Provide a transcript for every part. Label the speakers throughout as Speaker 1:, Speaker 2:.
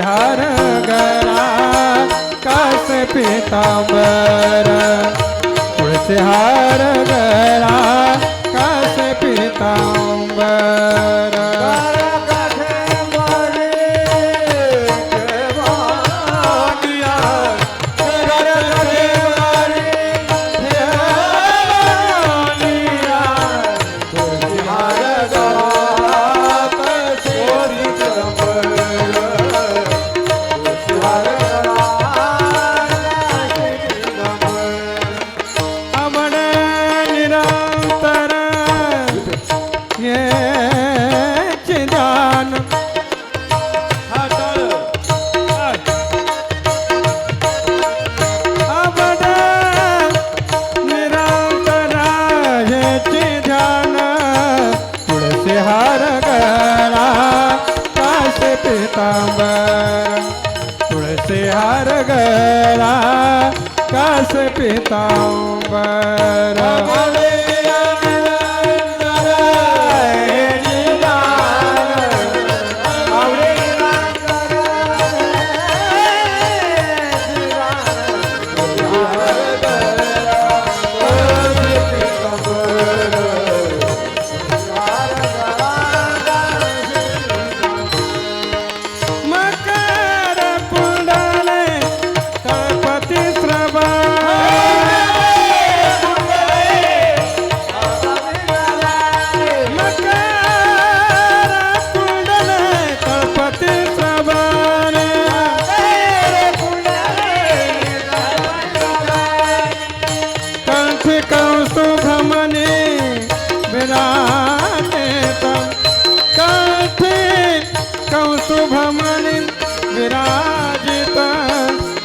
Speaker 1: हार गळा कास पीतांबर तुळशी हार गळा कास पीतांबर तुळशी हार गळा कास पीतांबर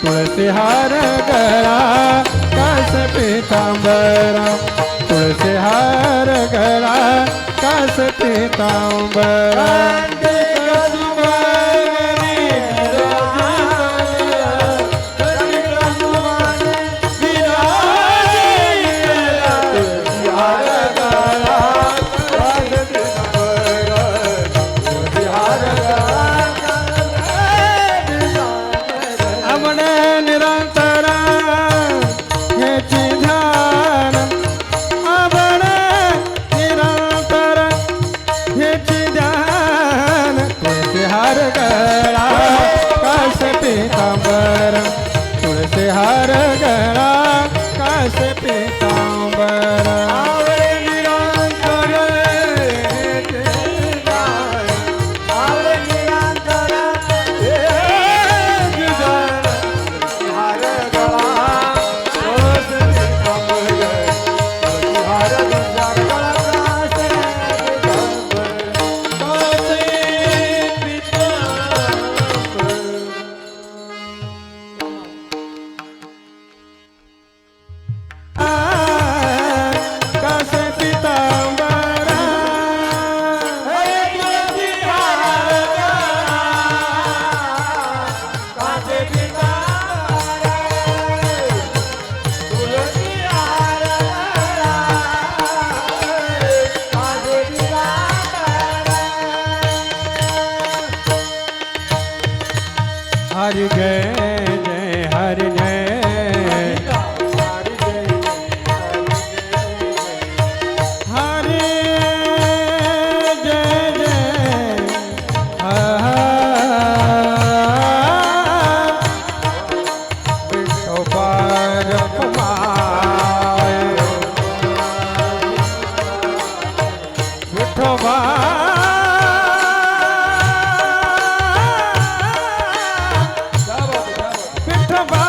Speaker 1: तुळशी हार गळा कास पीतांबर तुळशी हार गळा कास पीतांबर तुळशी हार गळा कास पीतांबर हरि जय जय हरि जय हरि जय जय विठोबार कुमार विठोबा विठोबा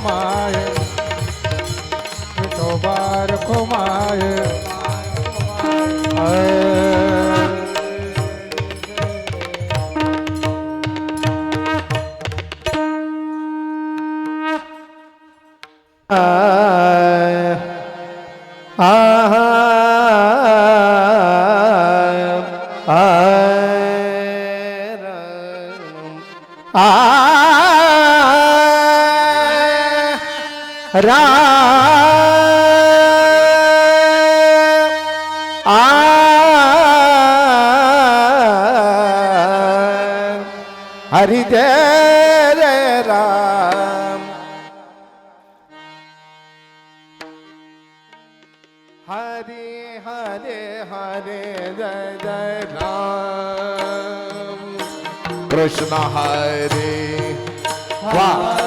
Speaker 1: रखुमाय विठोबा रखुमाय
Speaker 2: हरि जय राम हरे हरे हरे जय जय राम कृष्ण हरे वाह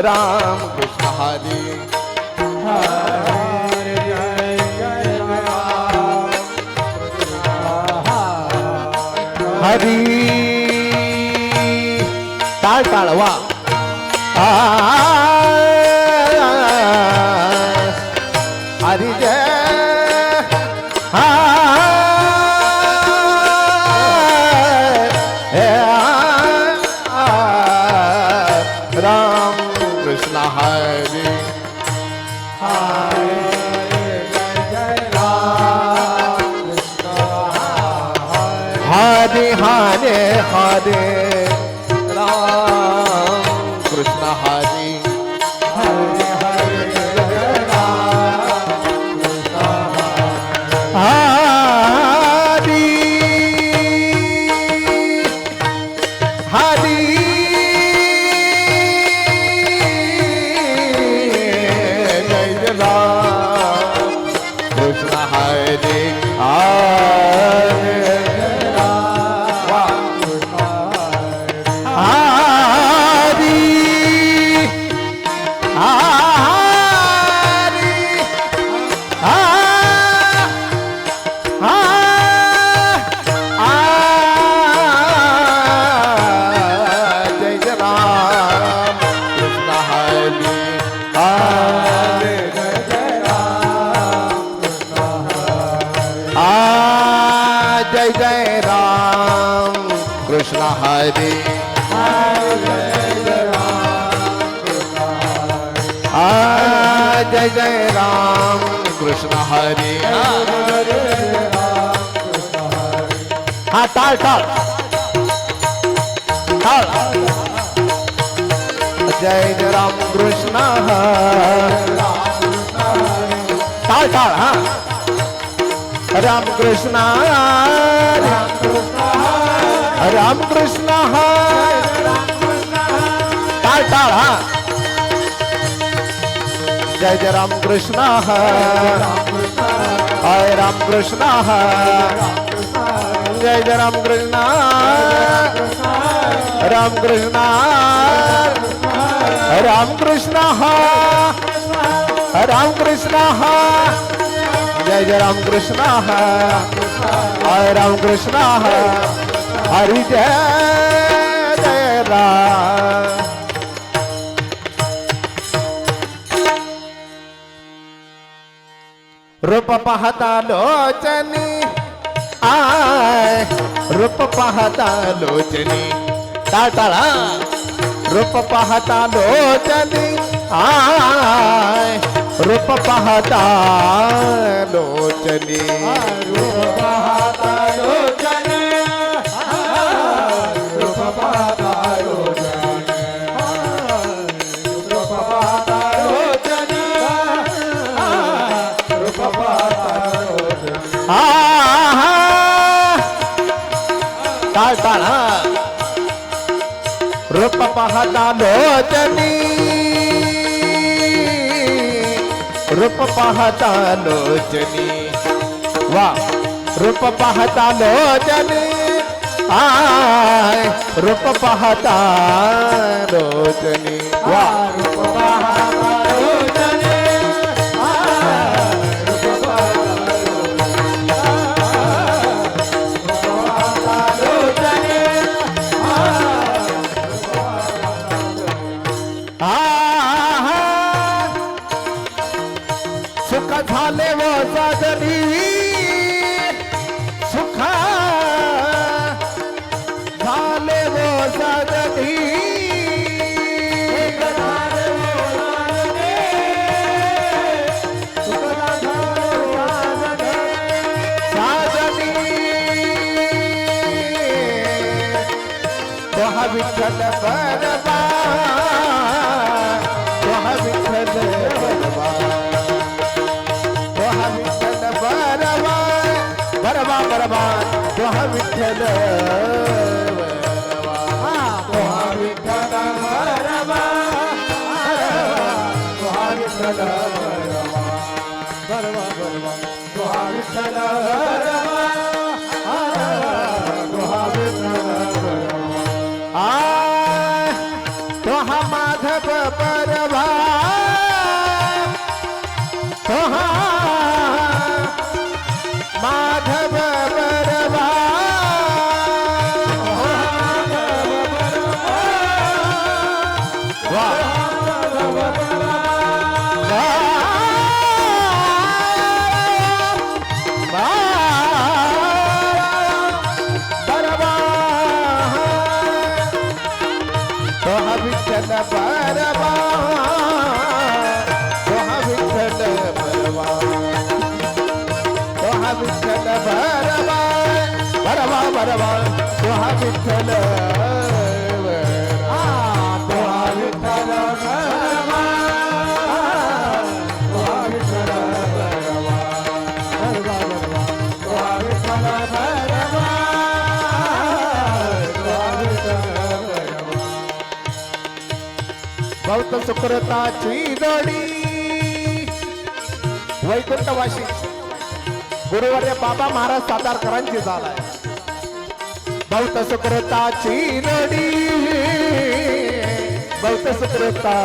Speaker 2: राम कृष्ण हरे हरी टाळ टाळ वा हरी जय राम कृष्ण हरे हरे हरे हरे राम कृष्ण हरे हरे हरे हरि जय राम कृष्ण हरे जय जय राम कृष्ण हरे जय जय राम कृष्ण हरे हाँ टाळ टाळ टाळ जय जय राम कृष्ण टाळ टाळ हाँ राम कृष्ण राम कृष्ण टाळ टाळ हाँ जय जय राम कृष्ण हरे राम कृष्ण जय जय राम कृष्ण राम कृष्ण राम कृष्ण राम कृष्ण जय जय राम कृष्ण हरे राम कृष्ण हरि जय जय राम रूप पाहता लोचनी आय रूप पाहता लोचनी टाळा रूप पाहता लोचनी आय रूप पाहता लोचनी रूप पाहता लोचनी रूप पाहता लोचनी रूप पाहता लोचनी रूप पाहता लोचनी टाळा रूप पाहता लोचनी रूप पाहता लोचनी वा रूप पाहता लोचनी आय रूप पाहता लोचनी वा रूप पाहता झाले व साजनी सुख झाले व साजनी विठ्ठल बरबा विठ्ठल बरबा विठ्ठल बरबा बरबा बरबा विठ्ठल
Speaker 1: विठ्ठल बरबा विठ्ठल बरबा बरबा विठ्ठल
Speaker 2: माधव बरबा माधव बरबा विठ्ठल बरबा विठ्ठल बरबा विठ्ठल बरबा बरबा बरबा विठ्ठल
Speaker 1: विठ्ठल बरबा विठ्ठल बरबा बरबा बरबा विठ्ठल बरबा
Speaker 2: भक्त सुकृताची जोडी वैकुंठवासी गुरुवर्य बाबा महाराज सातारकरांची झालाय भक्त सुकृताची जोडी भक्त सुकृता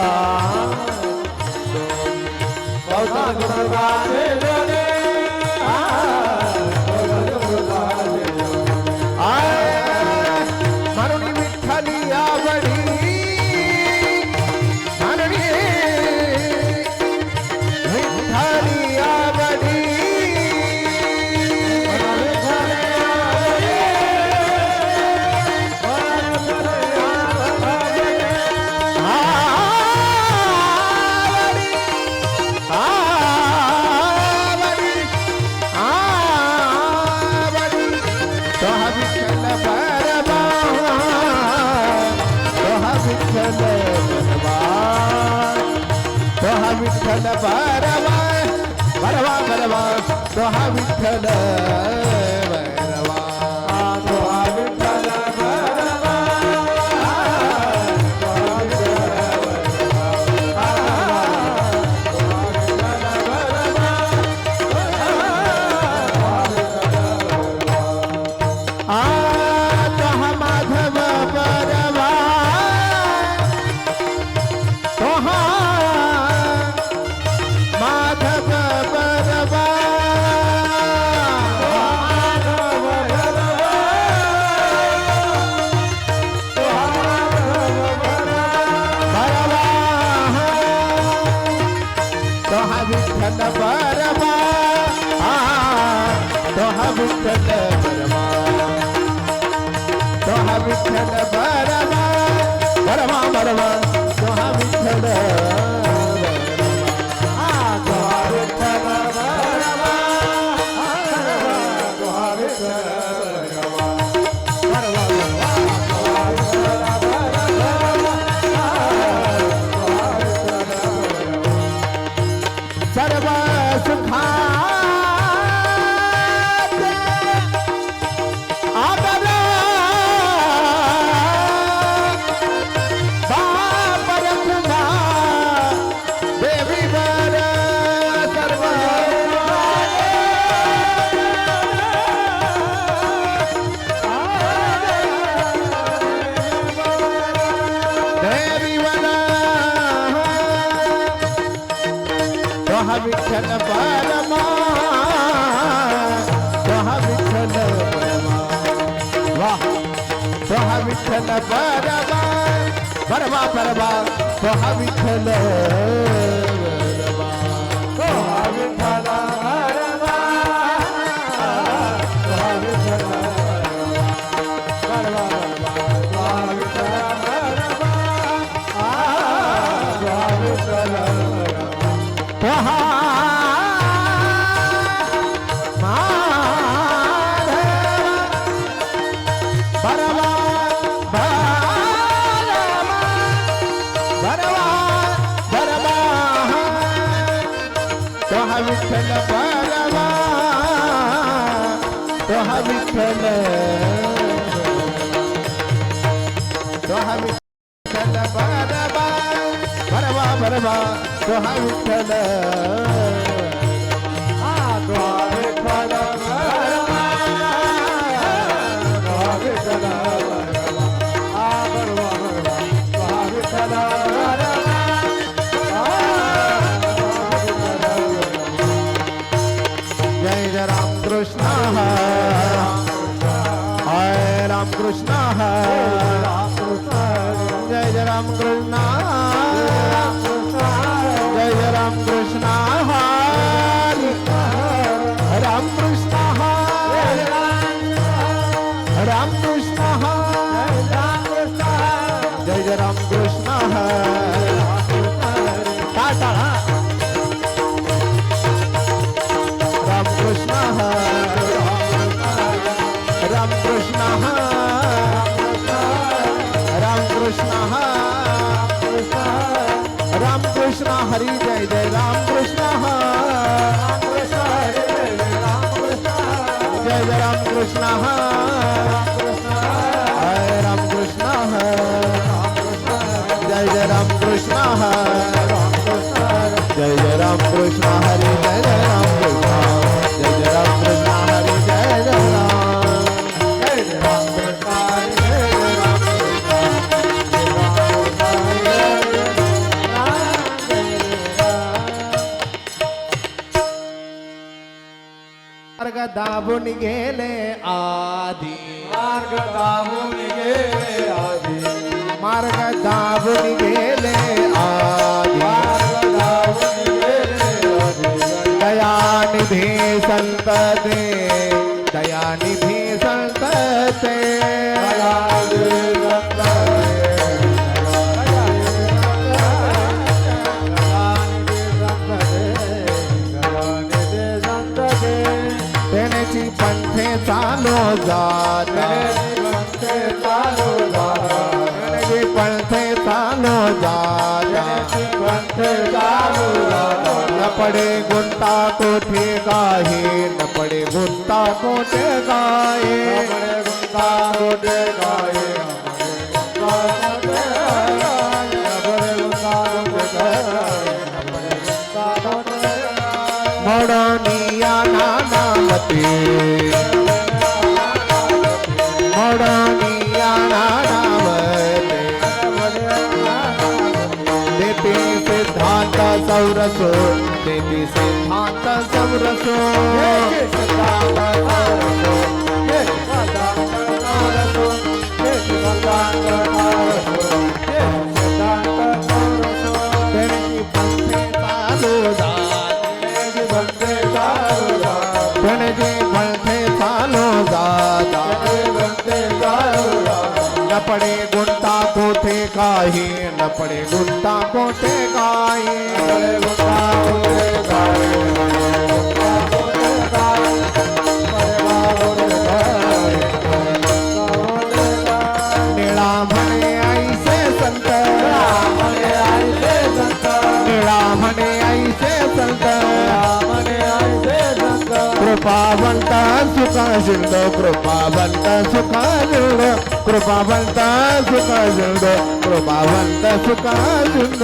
Speaker 2: म्हणून विठ्ठली आवडी विठ्ठल बरबा बरबा बरबा विठ्ठल बरबा
Speaker 1: विठ्ठल बरबा
Speaker 2: माधव बरबा माधव बरबा विठ्ठल बरबा विठ्ठल बरबा विठ्ठल बरबा बरबा बरबा विठ्ठल सर्व सुखा विठ्ठल बरमा विठ्ठल बरमा वाह विठ्ठल बरमा बरमा बरमा विठ्ठल बरमा
Speaker 1: विठ्ठल तो हा विठ्ठल बरवा तो हा विठ्ठल बरवा बरवा बरवा तो हा विठ्ठल तो हा विठ्ठल बरवा तो हा विठ्ठल बरवा बरवा बरवा तो हा विठ्ठल जय जय राम कृष्ण हरे राम कृष्ण जय जय राम कृष्ण जय जय राम कृष्ण हरे राम कृष्ण राम कृष्ण जय जय राम कृष्ण टाटा राम कृष्ण राम कृष्ण राम कृष्ण राम कृष्ण हरि जय जय राम कृष्ण जय जय राम कृष्ण राम कृष्ण जय जय राम कृष्ण जय जय राम कृष्ण हरि जय जय राम कृष्ण जय जय राम कृष्ण हरि जय जय राम कृष्ण जय मार्ग दाबून गेले आधी
Speaker 2: मार्ग दाबून गेले आधी
Speaker 1: मार्ग दाबून गेले आधी दयानिधी संत दे दयानिधी संत ते त्यांची पंथे चालो जाता त्यांची पंथे चालो जाता न पडे गुंता कोठे गाहे न पडे गुंता कोठे गाये मोडनिया नानामती मोडनिया नानामती देती सिद्धांत सौरसो देती सिद्धांत सौरसो न पडे गुंता कोठे काही न पडे गुंता कोठे काही निळा म्हणे ऐसे संत निळा म्हणे ऐसे संत कृपावंत सुखा सिंध कृपावंत सुखा सिंध कृपावंत सुखा सिंध कृपावंत सुखा सिंध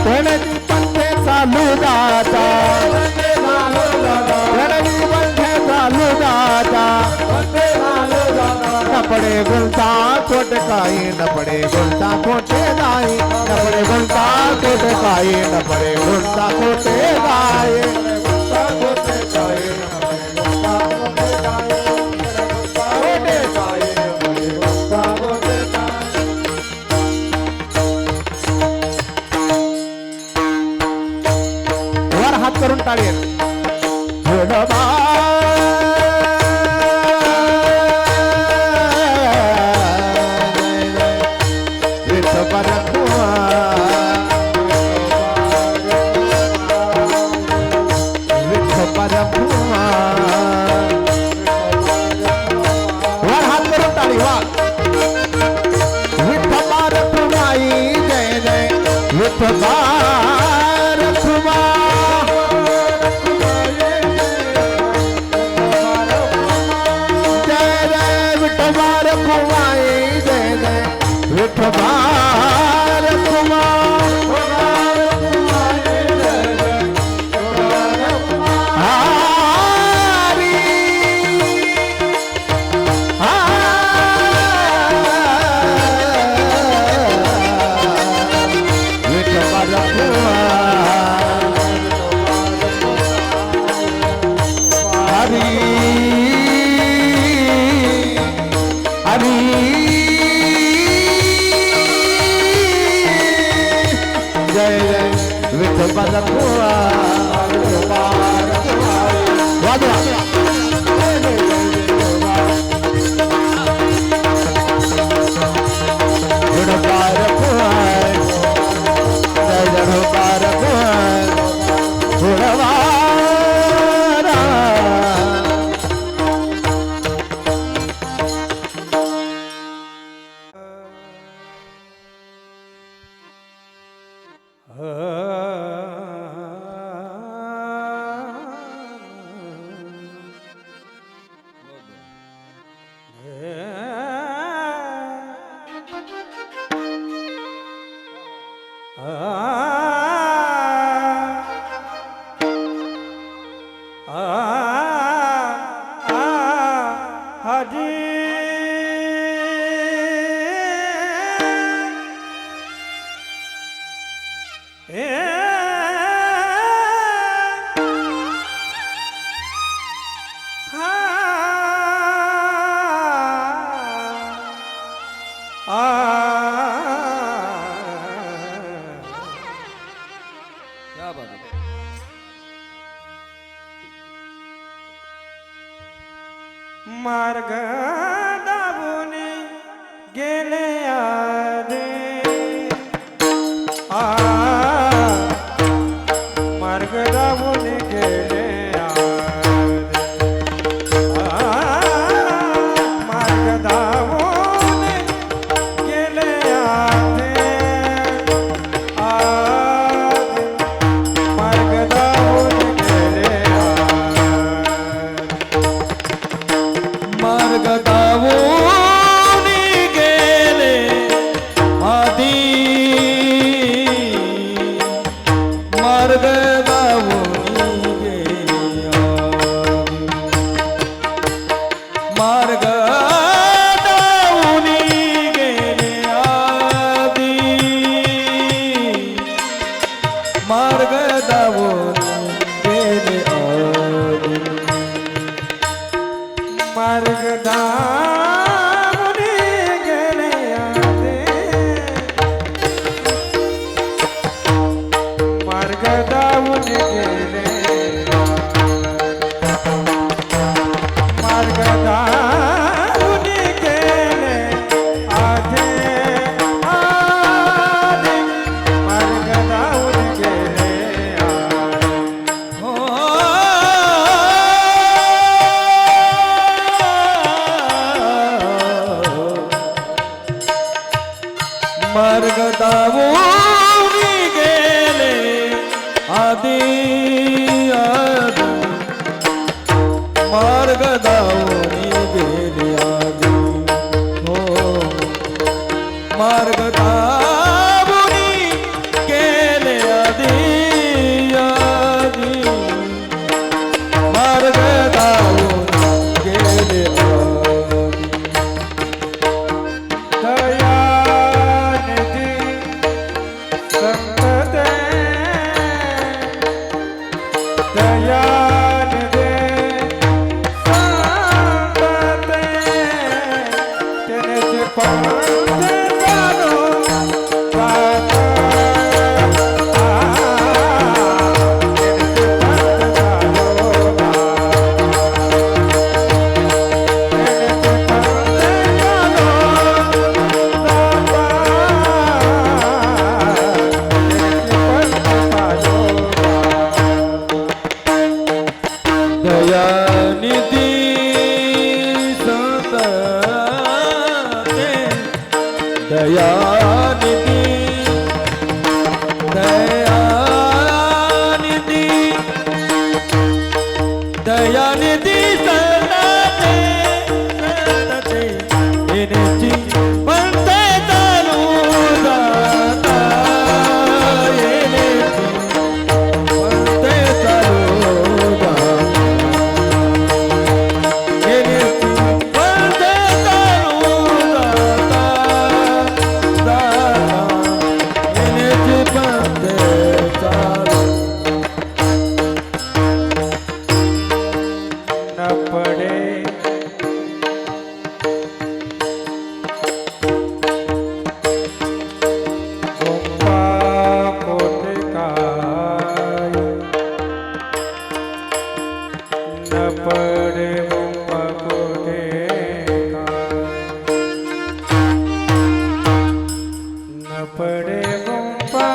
Speaker 1: गणजी पंथे चालू दाता गणजी पंथे चालू दाता न पडे गुंता कोट काही न पडे गुंता कोटे गाई न पडे गुंता कोट काही न पडे गुंता कोटे गाई वर हात करून टाळी
Speaker 2: वाजवा
Speaker 1: विठोबा रखुमाई जय जय विठोबा रखुमा जय जय विठोबा रखुमाई जय जय विठोबा रखुमा जय जय विठोबा रखुआ
Speaker 3: मार्ग दाबून गेले आदे मार्ग दाबून गेले आदे मार्ग दाबून गेले आदे मार्ग दाबून गेले मार्ग दावून गेले आधी मार्ग दावून गेले मार्ग दावून गेले आधी मार्ग दावून गेले आधी मार्ग दावून गेले आदे मार्ग दावून गेले मार्ग दावून गेले आदे आदे मार्ग दावून गेले मार्ग दावून गेले आधी आधी मार्ग दावून गेले आधी हो मार्ग दावून गेले आधी आधी मार्ग दावून गेले आधी दयानिधी संत दयानिधी संत तेरे पंथ जानो बात दयानिधी संत दयानिधी दयानिधी दयानिधी सदाते सदाते येण्याची म्हणते चालू जाता येण्याची म्हणते चालू जाता येण्याची म्हणते चालू जाता जाता येण्याची म्हणते चालू न पडे गोपा कोटे काय न पडे गोपा कोटे काय न पडे गोपा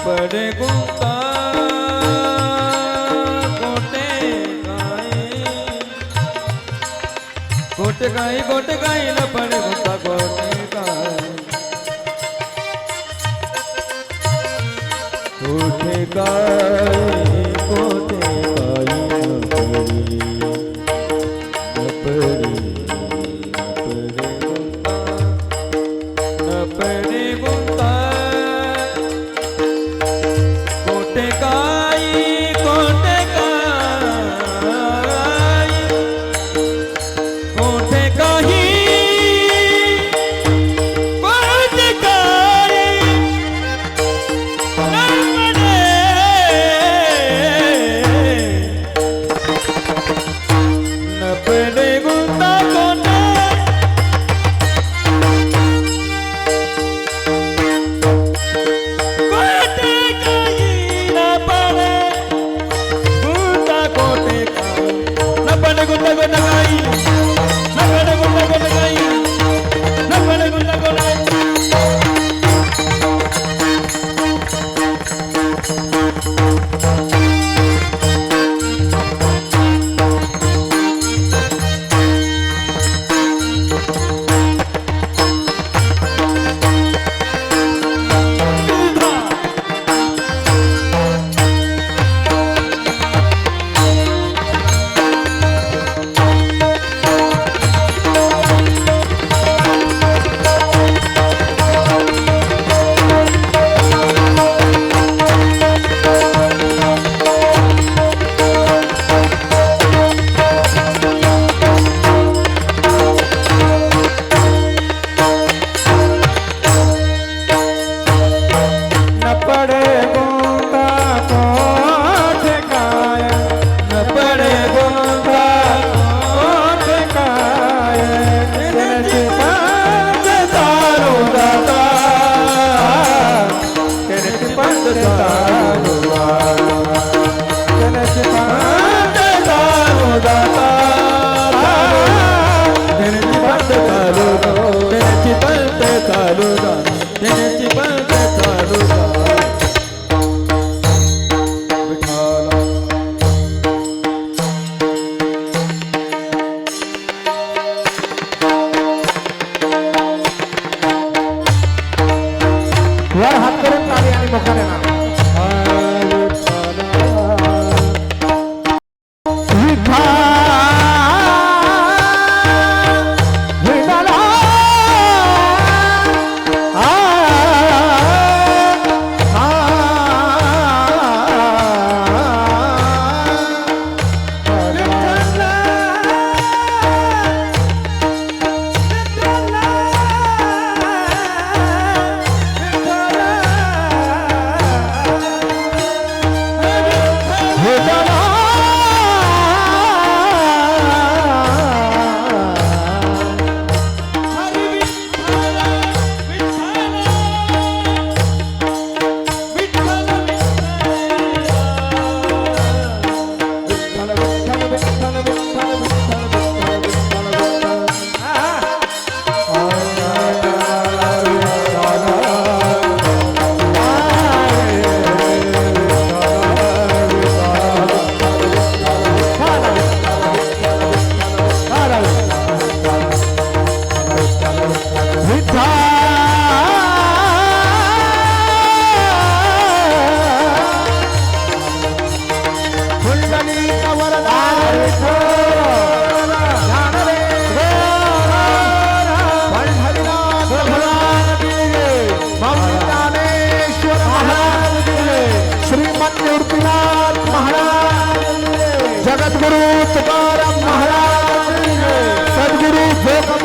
Speaker 3: पड़े गुप्ता गोटे गाई न पड़े गुप्ता गोटे गाई गोटे गाई न पड़ी न पड़े गुप्ता गोटे गाई गोटे गाई गोटे गाई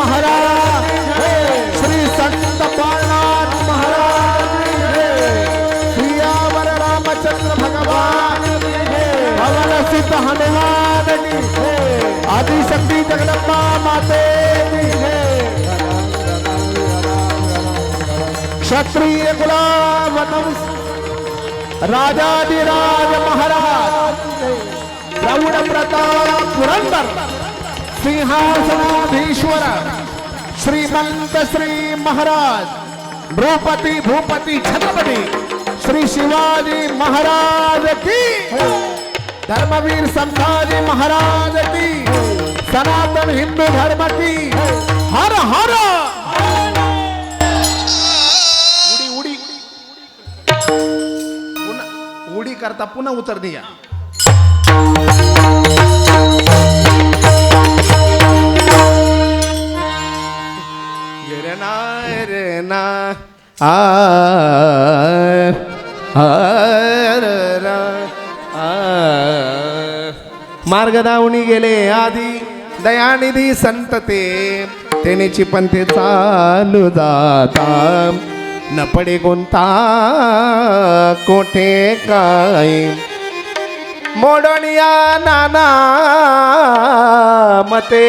Speaker 1: महाराज श्री संत पालनाथ महाराज सियावर रामचंद्र भगवान पवन सिद्ध हनुमान की आदिशक्ति जगदम्बा माते की क्षत्रिय गुलाम राजाधिराज महाराज प्रौढ प्रताप पुरंदर सिंहासनाधीश्वर श्रीमंत श्री महाराज नृपति भूपति छत्रपति श्री शिवाजी महाराज की धर्मवीर संभाजी महाराज की सनातन हिंदू धर्म की हर हर उडी उडी पुन्हा उडी करता पुन्हा उतर दिया रे ना मार्ग दावणी गेले आधी दयानिधी संत तेनेची पंथे चालू जाता न पडे कोणता कोठे काय मोडनिया नाना मते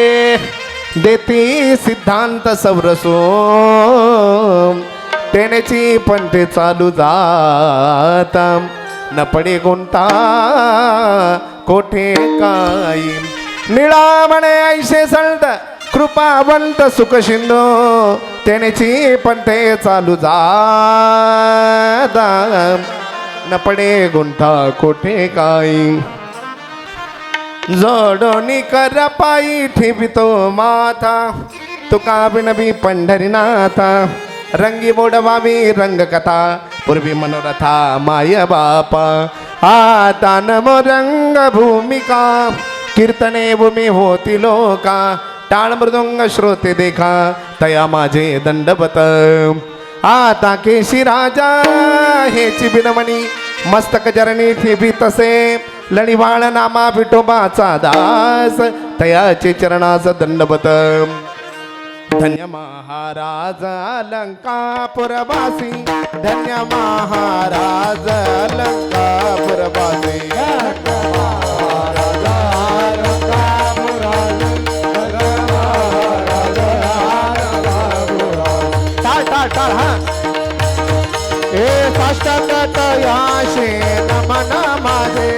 Speaker 1: देती सिद्धांत सवरसो तेनेची पंथे चालू जाता न पडे कोणता कोठे काही निळा म्हणे ऐशे सळत कृपावंत सुख शिंदो तेनेची पंथे चालू जाता न पडे गुंठा कोठे काही जोडोनी कर पायी ठेवितो माथा तुका बिनबी पंढरीनाथा रंगी बोडवावी रंगकथा पूर्वी मनोरथा माय बापा आता नमो रंग भूमिका कीर्तने भूमी होती लोका टाळ मृदुंग श्रोते देखा तया माझे दंडवत आता केशी राजा हेची बिनमणी मस्तक जरणी ठेवी तसे लणीवाळ नामा विठोबाचा दास तयाचे चरणास दंडवत धन्य महाराज अलंकापुरवासी धन्य महाराज अलंकापुरवासी टाळ हा ए साष्टांग तयाशे नमन माझे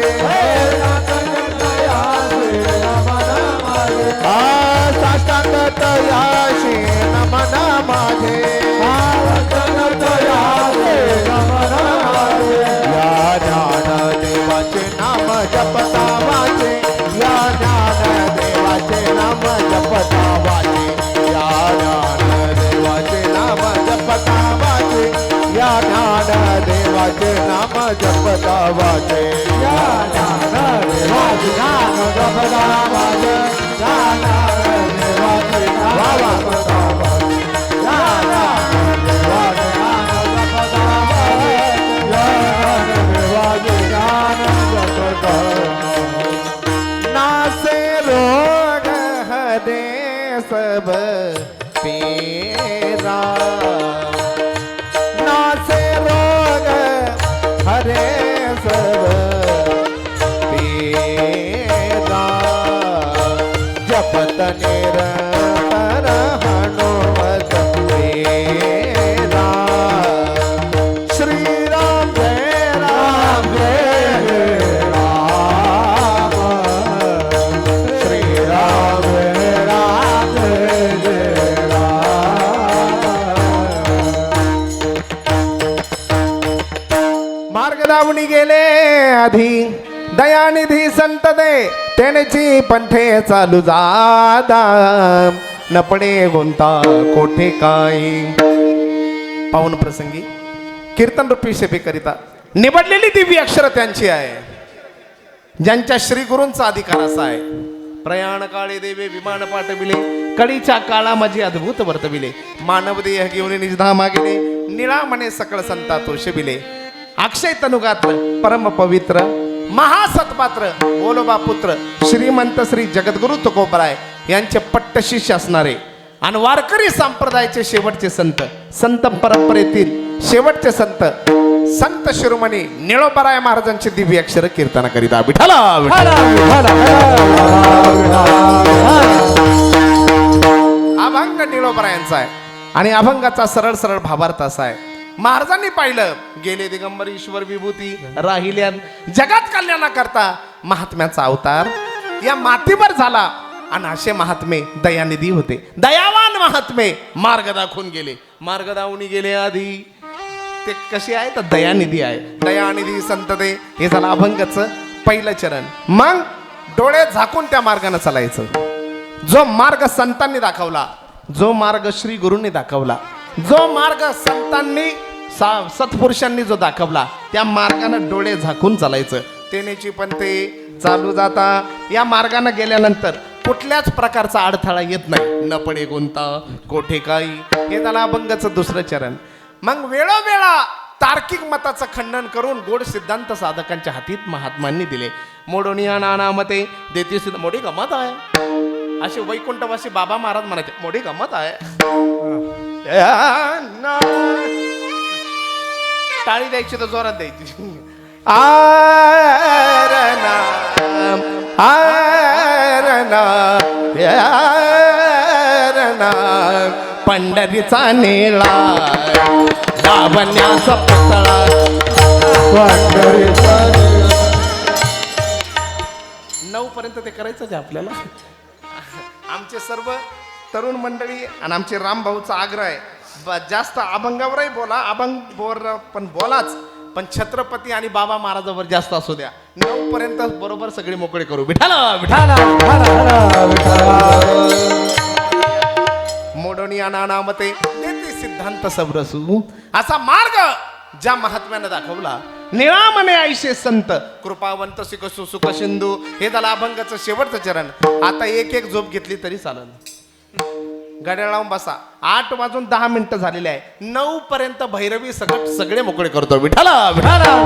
Speaker 1: साष्टांग तयाशे नमन माझे या ज्ञान देवाचे नाम जपता वाचे या ज्ञान देवाचे नाम जपता वाचे या ज्ञान देवाचे नाम जपता वाचे या ज्ञान देवाचे नाम जपता वाचे या ज्ञान देवाचे नाम जपता वाचे या ज्ञान देवाचे नाम जपता वाचे या ज्ञान देवाचे नाम जपता वाचे या ज्ञान देवाचे नाम जपता नासे रोग हदे सब तेरा नासे रोग हरे सब तेरा जपत निरंतर हनुमत तेरा श्री राम जय राम जय राम श्री राम जय राम जय मार्ग दावणी गेले आधी दयानिधी संत दे तेनेची पंथे चालू जादा न पडे गुंता कोठे काही पावन प्रसंगी कीर्तन रूपी सेवेकरिता निवडलेली दिव्य अक्षर त्यांची आहे ज्यांच्या श्री गुरूंचा अधिकार असा आहे प्रयाण काळे देवे विमान पाठविले कडीच्या काळा माझी अद्भुत वर्तविले मानव देह घेऊन निजधामा गेले निळा म्हणे सकळ संता तो शबिले अक्षय तनुगात्र परम पवित्र महासत्पात्र बोलोबा पुत्र श्रीमंत श्री जगद्गुरु तुकोबराय यांचे पट्ट शिष्य असणारे आणि वारकरी संप्रदायाचे शेवटचे संत, संत परंपरेतील शेवटचे संत, संत शिरोमणी निळोबाराय महाराजांचे दिव्य अक्षर कीर्तन करीता विठाला अभंग निळोबारायांचा आहे आणि अभंगाचा सरळ सरळ भावार्थ असा आहे. महाराजांनी पाहिलं गेले दिगंबर ईश्वर विभूती राहिल्या जगात कल्याणाकरता महात्म्याचा अवतार या मातीवर झाला आणि असे महात्मे दयानिधी होते. दयावान महात्मे मार्ग दाखवून गेले. मार्ग दावून गेले आधी ते कसे आहे तर दयानिधी आहे. दयानिधी संत दे हे झालं अभंगाचं पहिलं चरण. मग डोळे झाकून त्या मार्गाने चालायचं. जो मार्ग संतांनी दाखवला, जो मार्ग श्री गुरूंनी दाखवला, जो मार्ग संतांनी सत्पुरुषांनी जो दाखवला त्या मार्गाने डोळे झाकून चालायचं. तेनेची पण ते चालू जाता या मार्गाने गेल्यानंतर कुठल्याच प्रकारचा अडथळा येत नाही. न पडे कोणता कोठे काही हे झालं अभंगाचं दुसरं चरण. मग वेळोवेळा तार्किक मताचं खंडन करून गोड सिद्धांत साधकांच्या हातीत महात्मांनी दिले. मोडोनिया नाना मते देती सिद्ध मोठी गमत आहे असे वैकुंठवासी बाबा महाराज म्हणायचे. मोठी गमत आहे. टाळी द्यायची तर जोरात द्यायची. आरणा आरणा आरणा पंढरीचा नेळा बाबण्याचा पुतळा पंढरीचा 9 पर्यंत ते करायचंच आहे आपल्याला. आमचे सर्व तरुण मंडळी आणि आमचे रामभाऊचा आग्रह आहे जास्त अभंगावरही बोला, अभंगवर पण बोलाच, पण छत्रपती आणि बाबा महाराजावर जास्त असू द्या. 9 पर्यंत बरोबर सगळे मोकळे करू. विठाला विठाला मोडोनिया नानामते देते सिद्धांत सबरसू असा मार्ग ज्या महात्म्यानं दाखवला. निळामने आईशे संत कृपावंत सिकसु सुख सिंधू हे झालं अभंगाचं शेवटचं चरण. आता एक एक झोप घेतली तरी चालेल. गाड्या लावून बसा. 8 वाजून 10 मिनिटं झालेले आहे. 9 पर्यंत भैरवी सकट सगळे मोकळे करतो. विठाला विठाला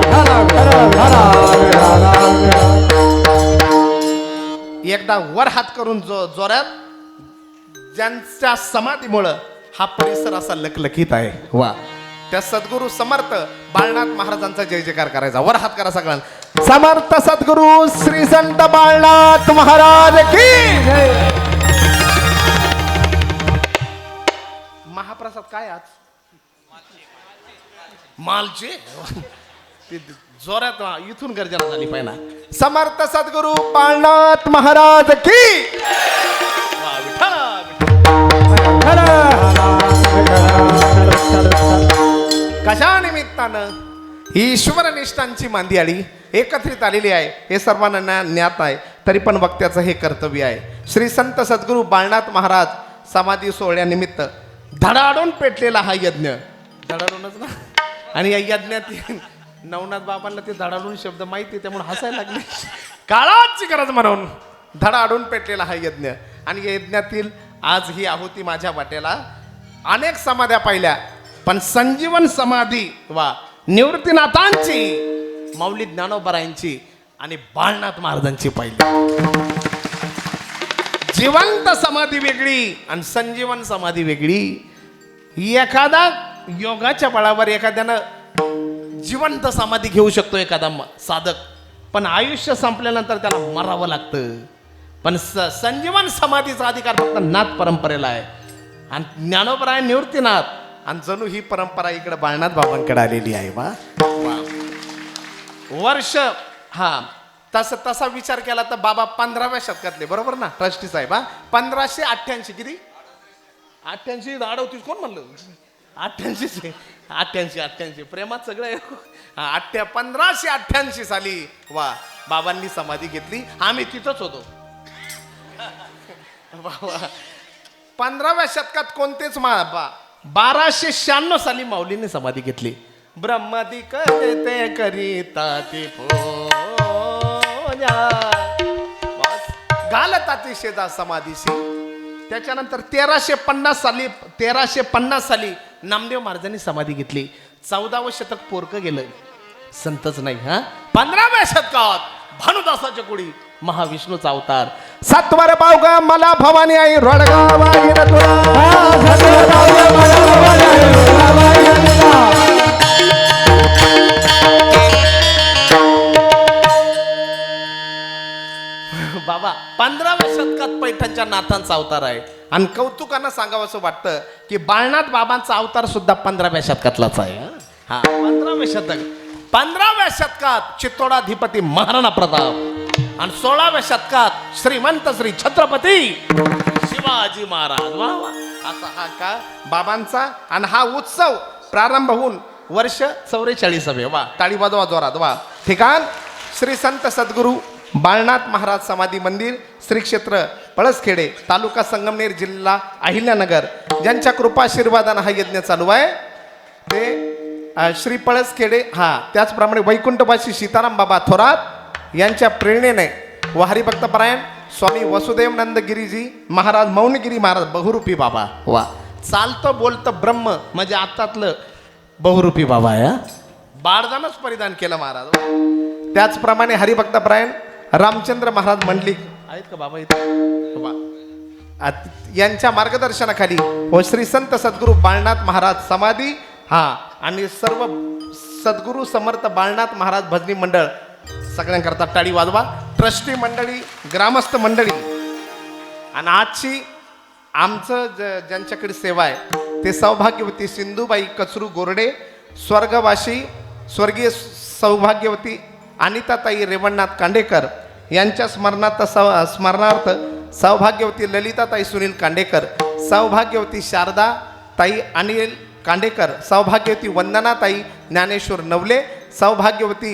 Speaker 1: एकदा वर हात करून जोरात ज्यांच्या समाधीमुळं हा परिसर असा लखलखीत आहे. वा त्या सद्गुरू समर्थ बाळनाथ महाराजांचा जय जयकार करायचा. वर हात करा सगळ्यांना. समर्थ सद्गुरू श्री संत बाळनाथ महाराज की जय. महाप्रसाद काय आज मालचे जोरात इथून गर्जना झाली पाहिजे. समर्थ सद्गुरू बाळनाथ महाराज की कशा निमित्तानं ईश्वर निष्ठांची मांदियाळी एकत्रित आलेली आहे हे सर्वांना ज्ञात आहे. तरी पण वक्त्याचं हे कर्तव्य आहे. श्री संत सद्गुरू बाळनाथ महाराज समाधी सोहळ्यानिमित्त धडाडून पेटलेला हा यज्ञ. धडाडूनच ना. आणि या यज्ञात नवनाथ बाबांना ते धडाडून शब्द माहिती त्यामुळे हसायला लागले. काळाची गरज म्हणून धडाडून पेटलेला हा यज्ञ. आणि या यज्ञातील आज ही आहुती माझ्या वाट्याला. अनेक समाध्या पाहिल्या पण संजीवन समाधी वा निवृत्तीनाथांची, माऊली ज्ञानोबारायांची आणि बाळनाथ महाराजांची पाहिली. जिवंत समाधी वेगळी आणि संजीवन समाधी वेगळी. एखादा योगाच्या बळावर एखाद्यानं जिवंत समाधी घेऊ शकतो एखादा साधक, पण आयुष्य संपल्यानंतर त्याला मरावं लागतं. पण संजीवन समाधीचा अधिकार फक्त नाथ परंपरेला आहे. आणि ज्ञानोबराय निवृत्तीनाथ आणि जणू ही परंपरा इकडे बाळनाथ बाबांकडे आलेली आहे. वा वर्ष हा तसा विचार केला तर बाबा 15व्या शतकातले बरोबर ना ट्रस्टी साहेब. 1588 किती 88 अडवतीस कोण म्हणलं 88 प्रेमात सगळं. 1588 साली वा बाबांनी समाधी घेतली. आम्ही तिथंच होतो. 15व्या शतकात कोणतेच 1296 साली माऊलीने समाधी घेतली. ब्रह्मदिक ते करिता ते घालताती शेजा समाधीशी. त्याच्यानंतर 1350 साली नामदेव महाराजांनी समाधी घेतली. 14वं शतक पोरकं गेलं संतच नाही. हा 15व्या शतकात भानुदासाच्या कुडी महाविष्णूचा अवतार. सत्वर पावगा मला भवानी आई रोडगाव नाथांचा अवतार आहे. आणि कौतुकानं सांगावं असं वाटतं की बाळनाथ बाबांचा अवतार सुद्धा 15व्या शतकातलाच आहे. हा 15व्या शतक, 15व्या शतकात चित्तोडाधिपती महाराणा प्रताप आणि 16व्या शतकात श्रीमंत श्री छत्रपती शिवाजी महाराज. वा वा, असा हा का बाबांचा. आणि हा उत्सव प्रारंभ होऊन वर्ष 44. वा, टाळी वाजवा जोरात. वा. ठिकाण श्री संत सद्गुरू बाळनाथ महाराज समाधी मंदिर, श्री क्षेत्र पळसखेडे, तालुका संगमनेर, जिल्हा अहिल्यानगर. ज्यांच्या कृपाशीर्वादानं हा यज्ञ चालू आहे ते श्री पळसखेडे. त्याचप्रमाणे वैकुंठवासी सीताराम बाबा थोरात यांच्या प्रेरणेने व हरिभक्तपरायण स्वामी वसुदेवनंद गिरीजी महाराज, मौनगिरी महाराज, बहुरूपी बाबा. वा, चालतं बोलतं ब्रह्म म्हणजे आत्तातलं बहुरूपी बाबा आहे. बाळदानच परिधान केलं महाराज. त्याचप्रमाणे हरिभक्तपरायण रामचंद्र महाराज मंडलिक आहेत का बाबा इथे, यांच्या मार्गदर्शनाखाली व श्री संत सद्गुरू बाळनाथ महाराज समाधी आणि सर्व सद्गुरू समर्थ बाळनाथ महाराज भजनी मंडळ सगळ्यांकरता टाळी वाजवा. ट्रस्टी मंडळी, ग्रामस्थ मंडळी आणि आजची आमचं ज्यांच्याकडे सेवा आहे ते सौभाग्यवती सिंधुबाई कचरू गोरडे, स्वर्गवासी स्वर्गीय सौभाग्यवती अनिताताई रेवणनाथ कांडेकर यांच्या स्मरणार्थ सौभाग्यवती ललिताताई सुनील कांडेकर, सौभाग्यवती शारदा ताई अनिल कांडेकर, सौभाग्यवती वंदनाताई ज्ञानेश्वर नवले, सौभाग्यवती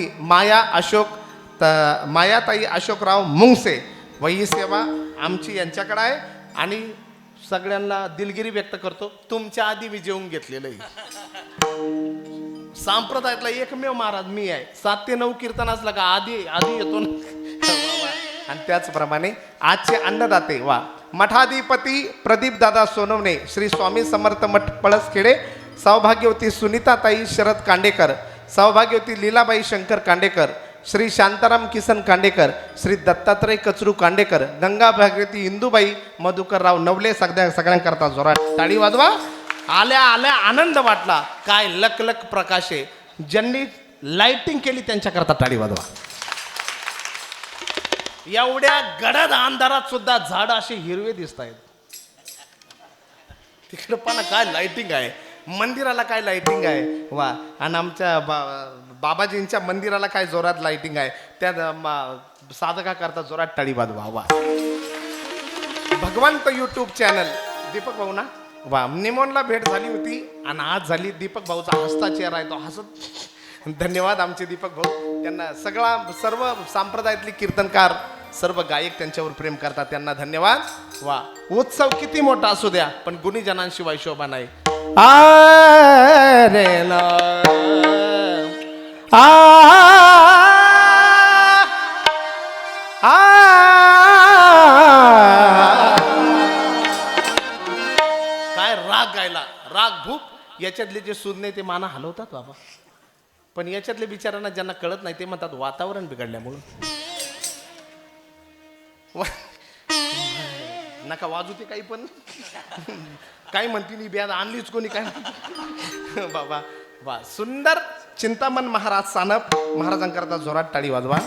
Speaker 1: मायाताई अशोकराव मुंगसे. व ही सेवा आमची यांच्याकडे आहे. आणि सगळ्यांना दिलगिरी व्यक्त करतो, तुमच्या आधी मी जेवून घेतलेलं आहे. संप्रदायातला एकमेव महाराज मी आहे. 7 ते 9 कीर्तन असलं का आधी येतो ना. आणि त्याचप्रमाणे आजचे अन्नदाते वा मठाधिपती प्रदीप दादा सोनवणे, श्री स्वामी समर्थ मठ पळसखेडे, सौभाग्यवती सुनीताताई शरद कांडेकर, सौभाग्यवती लीलाबाई शंकर कांडेकर, श्री शांताराम किसन कांडेकर, श्री दत्तात्रय कचरू कांडेकर, गंगा भागवती इंदुबाई मधुकरराव नवले. सगळ्यांकरता जोरात टाळी वाजवा. आल्या आल्या आनंद वाटला. काय लक लक प्रकाश आहे. ज्यांनी लाइटिंग केली त्यांच्याकरता टाळी वाजवा. एवढ्या गडद अंधारात सुद्धा झाड असे हिरवे दिसत आहेत. तिकडे पण काय लाइटिंग आहे, मंदिराला काय लाइटिंग आहे. वा. आणि आमच्या बाबाजींच्या मंदिराला काय जोरात लाइटिंग आहे. त्या साधका करता जोरात टाळी वाजवा. वा. भगवंत यूट्यूब चॅनल दीपक भाऊ ना. वा. निमोनला भेट झाली होती आणि आज झाली. दीपक भाऊचा हसता चेहरा आहे, तो हसत. धन्यवाद आमचे दीपक भाऊ. त्यांना सर्व संप्रदायातली कीर्तनकार, सर्व गायक त्यांच्यावर प्रेम करतात, त्यांना धन्यवाद. वा. उत्सव किती मोठा असू द्या पण गुणीजनांशिवाय शोभा नाही. रे ना काय राग गायला, राग भूक. याच्यातले जे सुज्ञे ते माना हलवतात बाबा. पण याच्यातले बिचारांना ज्यांना कळत नाही ते म्हणतात वातावरण बिघडल्यामुळं. नका वाजू ते काही पण. काय म्हणते नी ब्याद आणलीच कोणी काय बाबा. वा. सुंदर चिंतामण महाराज सानप महाराजांकरता जोरात टाळी वाजवा.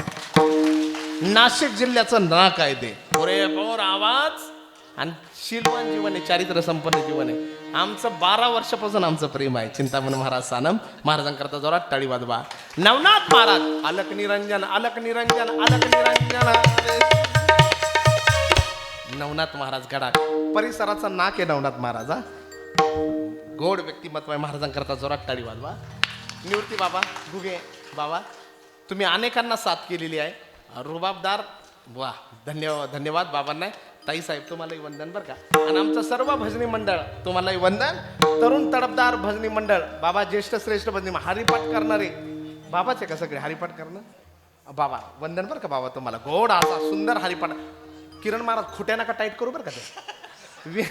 Speaker 1: नाशिक जिल्ह्याचं नाक आहे ते. पुरेपूर आवाज आणि शीलवान जीवन आहे, चारित्र्य संपन्न जीवन आहे. आमचं 12 वर्षापासून आमचं प्रेम आहे. चिंतामण महाराज सानप महाराजांकरता जोरात टाळी वाजवा. नवनाथ महाराज अलक निरंजन अलक निरंजन अलक निरंजन. नवनाथ महाराज गडा परिसराचा नाक आहे नवनाथ महाराज. गोड व्यक्तिमत्व आहे. महाराजांकरता जोरात टाळी वाजवा. निवृत्ती बाबा घुगे बाबा, तुम्ही अनेकांना साथ केलेली आहे. रुबाबदार. वा. धन्यवाद बाबांना. ताई साहेब तुम्हालाही वंदन बरं का. आणि आमचं सर्व भजनी मंडळ तुम्हालाही वंदन. तरुण तडफदार भजनी मंडळ बाबा, ज्येष्ठ श्रेष्ठ भजनी हरिपाठ करणारे बाबाचे का सगळे हरिपाठ करणं बाबा. वंदन बरं का बाबा तुम्हाला. गोड असा सुंदर हरिपाठ. किरण महाराज खोट्या नका टाईट करू बरं का ते.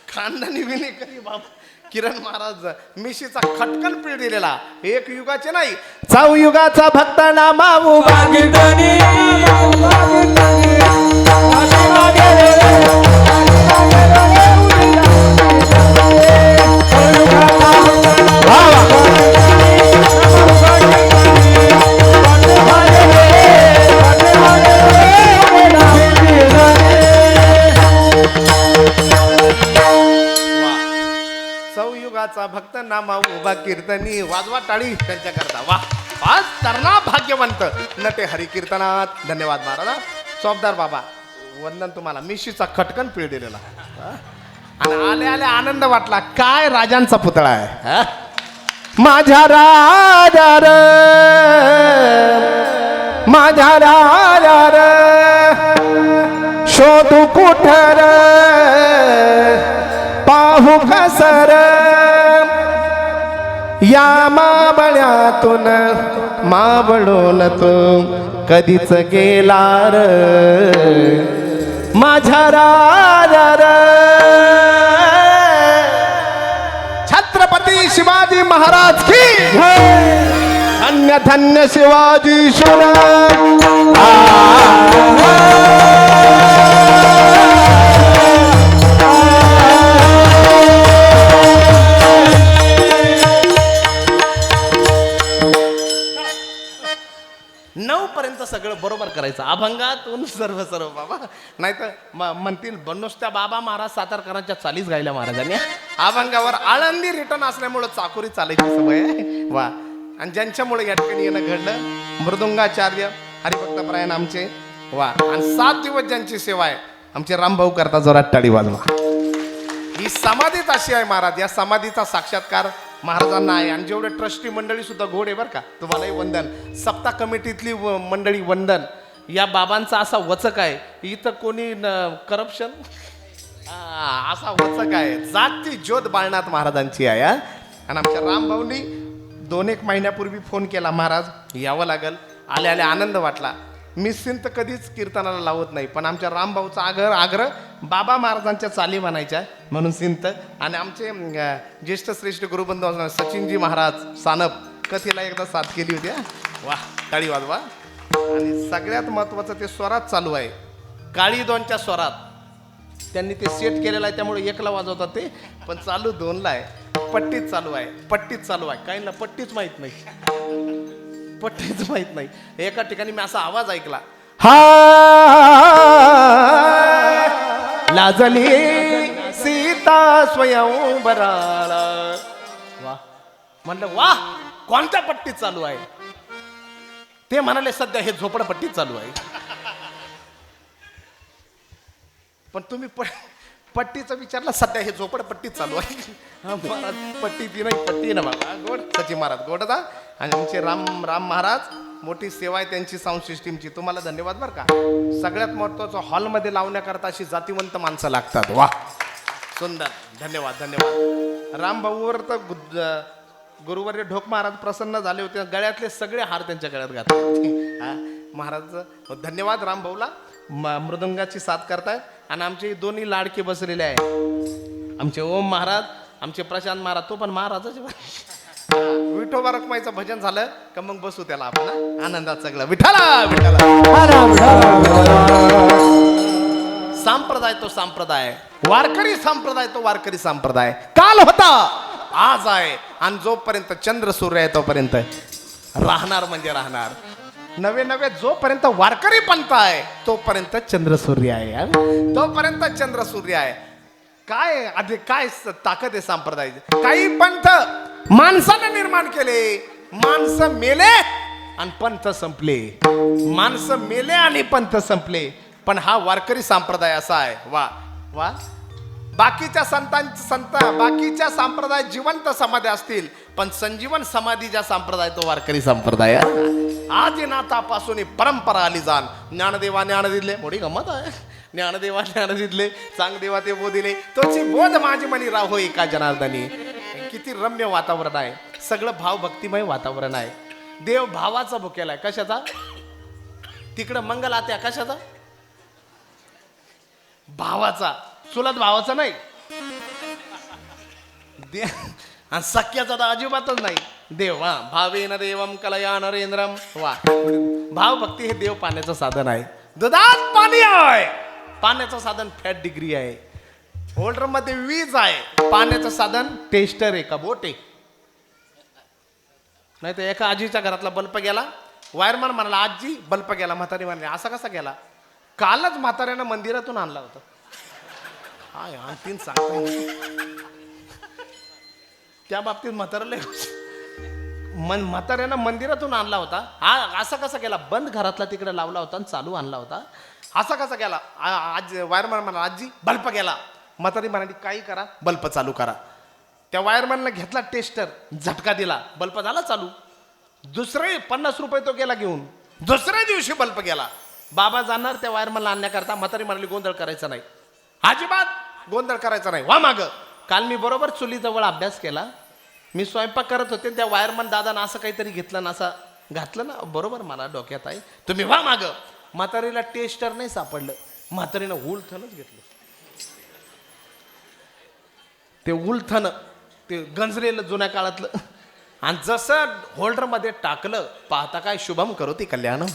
Speaker 1: खानदानी विने करी बाबा. किरण महाराज मिशीचा खटकन पीळ दिलेला. एक युगाचे नाही 4 युगाचा भक्त नामावू विठ्ठलाचा भक्त नामा उभा कीर्तनी वाजवा टाळी त्यांच्याकरता वा आज तरणा भाग्यवंत नटे हरी कीर्तनात धन्यवाद महाराज चौबदार बाबा वंदन तुम्हाला मिशीचा खटकन पिळ दिलेला आणि आले आले आनंद वाटला काय राजांचा पुतळा आहे हा? माझ्या राजा र माझ्या राजा र शोधू कुठर पाहू कसर या मावळ्यातून मावळून तू कधीच गेला र माझ्या राजा र छत्रपती शिवाजी महाराज की धन्य धन्य शिवाजी सुना पर्यंत सगळं बरोबर करायचं अभंगातून सर्व सर्व बाबा नाही तर म्हणतील बनोस्त्या बाबा महाराज सातारकरांच्या चालीच गायल्या महाराजांनी अभंगावर आळंदी रिटर्न असल्यामुळं चाकोरी चालायची सवय आहे वा आणि ज्यांच्यामुळे या ठिकाणी येणं घडलं मृदुंगाचार्य हरिभक्तपरायण आमचे वा आणि 7 दिवस ज्यांची सेवा आहे आमचे रामभाऊ करता जोरात टाळी वाजवा ही समाधीच अशी आहे महाराज या समाधीचा साक्षात्कार महाराजांना आहे आणि जेवढे ट्रस्टी मंडळी सुद्धा गोड आहे बरं का तुम्हालाही वंदन सप्ताह कमिटीतली मंडळी वंदन या बाबांचा असा वचक आहे इथं कोणी करप्शन असा वचक आहे जागती ज्योत बाळनाथ महाराजांची आहे आणि आमच्या रामभाऊंनी 2-1 महिन्यापूर्वी फोन केला महाराज यावं लागल आले आले आनंद वाटला मी सिंत कधीच कीर्तनाला लावत नाही पण आमच्या रामभाऊचा आग्रह बाबा महाराजांच्या चाली म्हणायच्या म्हणून सिंत आणि आमचे ज्येष्ठ श्रेष्ठ गुरुबंधू सचिनजी महाराज सानप कथेला एकदा साथ केली होती वा टाळी वाजवा आणि सगळ्यात महत्त्वाचं ते स्वरात चालू आहे काळी 2च्या स्वरात त्यांनी ते सेट केलेलं आहे त्यामुळे 1ला वाजवतात ते पण चालू 2ला आहे पट्टीच चालू आहे काहींना पट्टीच माहीत नाही पट्टीच माहित नाही एका ठिकाणी मी असा आवाज ऐकला हा लाजली सीता स्वयंवराला वा म्हणलं वा कोणत्या पट्टीत चालू आहे ते म्हणाले सध्या हे झोपडपट्टीत चालू आहे पण तुम्ही पट्टीचं विचारलं सध्या हे झोपडपट्टीत चालू आहे महाराज पट्टी ती नाही पट्टी ना बाबा गोड सचिन महाराज गोडदा आणि आमचे राम महाराज मोठी सेवा आहे त्यांची साऊंड सिस्टीमची तुम्हाला धन्यवाद बरं का सगळ्यात महत्त्वाचं हॉलमध्ये लावण्याकरता अशी जातीवंत माणसं लागतात वा सुंदर धन्यवाद रामभाऊवर तर गुरुवर्य ढोक महाराज प्रसन्न झाले होते गळ्यातले सगळे हार त्यांच्या गळ्यात घातले महाराज धन्यवाद रामभाऊला मृदंगाची साथ करतायत आणि आमचे दोन्ही लाडके बसलेले आहे आमचे ओम महाराज आमचे प्रशांत महाराज तो पण महाराजच विठोबा रखमाईचं भजन झालं का मग बसू त्याला आपण आनंदात सगळं विठाला संप्रदाय तो संप्रदाय वारकरी संप्रदाय तो वारकरी संप्रदाय काल होता आज आहे आणि जोपर्यंत चंद्र सूर्य आहे तोपर्यंत राहणार म्हणजे राहणार नवे जोपर्यंत वारकरी पंथ आहे तोपर्यंत चंद्र सूर्य आहे तोपर्यंत चंद्र सूर्य आहे काय आधी काय ताकद आहे संप्रदायाची काही पंथ माणसाने निर्माण केले माणसं मेले आणि पंथ संपले माणसं मेले आणि पंथ संपले पण हा वारकरी संप्रदाय असा आहे वा वा बाकीच्या बाकीच्या संप्रदाय जिवंत समाधी असतील पण संजीवन समाधी ज्या संप्रदाय तो वारकरी संप्रदाय आधी नाथापासून परंपरा आली जाण ज्ञानदेवा ज्ञान दिले मोठी गमत आहे ज्ञानदेवा ज्ञान दिले चांगदेवा ते बोधिले तोची बोध माझी मनी राहो एका जनार्दनी किती रम्य वातावरण आहे सगळं भाव भक्तिमय वातावरण आहे देव भावाचा भुकेला आहे कशाचा तिकडं मंगल आत्या कशाचा भावाचा चुलत भावाचा नाही आणि सख्याचा तर अजिबातच नाही देव हा भावेन देवम कलया नरेंद्रम वा भाव भक्ती हे देव पाण्याचं साधन आहे दुधात पाणी आहे पाण्याचं साधन फॅट डिग्री आहे होल्डर मध्ये वीज आहे पाण्याचं साधन टेस्टर आहे का बोट आहे नाही तर एका आजीच्या घरातला बल्ब गेला वायरमॅन म्हणाला आजी बल्ब गेला म्हातारी म्हणाली असा कसा गेला कालच म्हाताऱ्यानं मंदिरातून आणला होता आणखीन सांगता त्या बाबतीत म्हाताऱ्याला म्हाताऱ्यानं मंदिरातून आणला होता. हा असा कसा केला, बंद घरातला तिकडे लावला होता आणि चालू आणला होता. असा कसा केला, आज वायरमॅन म्हणा आजी बल्ब गेला. म्हातारी म्हणाली काही करा, बल्ब चालू करा. त्या वायरमॅनला घेतला टेस्टर, झटका दिला, बल्ब झाला चालू. दुसरे 50 रुपये तो गेला घेऊन. दुसऱ्या दिवशी बल्ब गेला. बाबा जाणार त्या वायरमॅनला आणण्याकरता. म्हातारी म्हणाली गोंधळ करायचा नाही, अजिबात गोंधळ करायचा नाही, वा माग. काल मी बरोबर चुलीजवळ अभ्यास केला. मी स्वयंपाक करत होते, त्या वायरमन दादानं असं काहीतरी घेतलं ना, असं घातलं ना, बरोबर मला डोक्यात आहे, तुम्ही वा माग. म्हातारीला टेस्टर नाही सापडलं. म्हातारीनं उलथनच घेतलं. ते उलथन ते गंजलेलं जुन्या काळातलं, आणि जसं होल्डरमध्ये टाकलं, पाहता काय शुभम करोती कल्याण.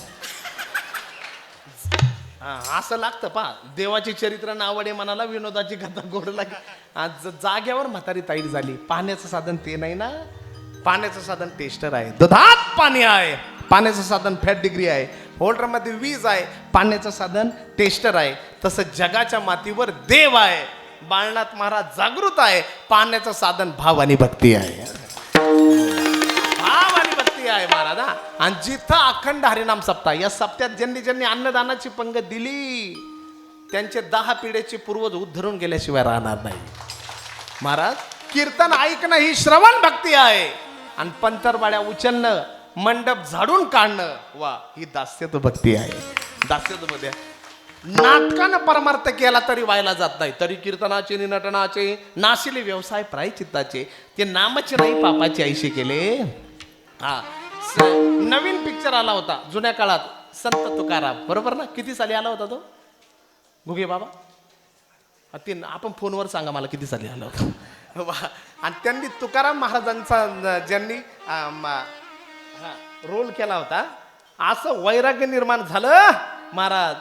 Speaker 1: असं लागतं पहा. देवाची चरित्र नावडे मनाला, विनोदाची कथा गोड लागे. आज जाग्यावर म्हातारी ताईट झाली. पाण्याचं साधन ते नाही ना, पाण्याचं साधन टेस्टर आहे. दुधात पाणी आहे, पाण्याचं साधन फॅट डिग्री आहे. होल्डरमध्ये वीज आहे, पाण्याचं साधन टेस्टर आहे. तसं जगाच्या मातीवर देव आहे. बाळनाथ महाराज जागृत आहे. पाण्याचं साधन भाव आणि भक्ती आहे. भाव आणि भक्ती आहे महाराज. आणि जिथं अखंड हरिनाम सप्ताह, या सप्त्यात ज्यांनी ज्यांनी अन्नदानाची पंगत दिली त्यांचे 10 पिढ्याचे पूर्वज उद्धरून गेल्याशिवाय राहणार नाही महाराज. कीर्तन ऐकणं ही श्रवण भक्ती आहे. आणि पंतरवाड्या उचलणं, मंडप झाडून काढणं, वा ही दास्यत भक्ती आहे. दास्यत मध्ये नाटकानं परमार्थ केला तरी व्हायला जात नाही. तरी कीर्तनाचे नटनाचे नाशिले व्यवसाय प्रायचित्ताचे, ते नामचे नाही पापाचे ऐशी केले. हा नवीन पिक्चर आला होता जुन्या काळात, संत तुकाराम, बरोबर ना? किती साली आला होता तो घुगे बाबा? ते आपण फोनवर सांगा मला किती साली आला होता. आणि त्यांनी तुकाराम महाराजांचा ज्यांनी रोल केला होता, असं वैराग्य निर्माण झालं महाराज.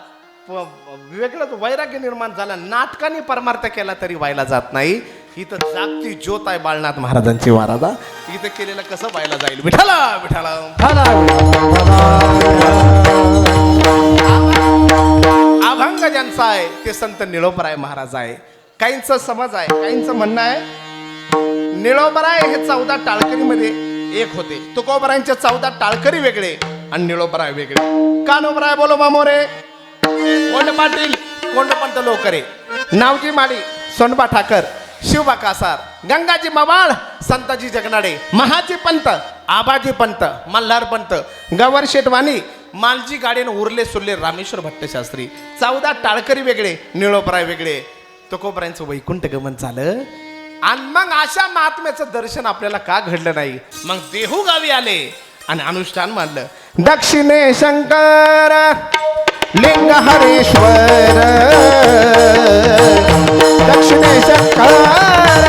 Speaker 1: वेगळंच वैराग्य निर्माण झालं. नाटकाने परमार्थ केला तरी व्हायला जात नाही. इथं जागती ज्योत आहे बाळनाथ महाराजांची महाराजा. इथं केलेलं कसं व्हायला जाईल? विठाला विठाला. अभंग ज्यांचा आहे ते संत निळोपराय महाराज आहे. काहींचं समज आहे, काहींचं म्हणणं आहे निळोपराय हे 14 टाळकरीमध्ये एक होते. तुकोबरायांचे 14 टाळकरी वेगळे आणि निळोपराय वेगळे. कानोबराय बोलो मामोरे, कोंड पाटील, कोंडपंत लोकरे, नावजी माडी, सोनबा ठाकर, शिवबा कासार, गंगाजी मवाळ, संताजी जगनाडे, महाजी पंत, आबाजी पंत, मल्हार पंत, गवर शेटवाणी, मालजी गाडेन, उरले सुरले रामेश्वर भट्टशास्त्री. 14 टाळकरी वेगळे, निळोपराय वेगळे. तुकोबरायांचं वैकुंठ गमन झालं. आणि मग अशा महात्म्याचं दर्शन आपल्याला का घडलं नाही? मग देहू गावी आले आणि अनुष्ठान मानलं. दक्षिणे शंकर लिंग हरेश्वर, दक्षिणे शंकर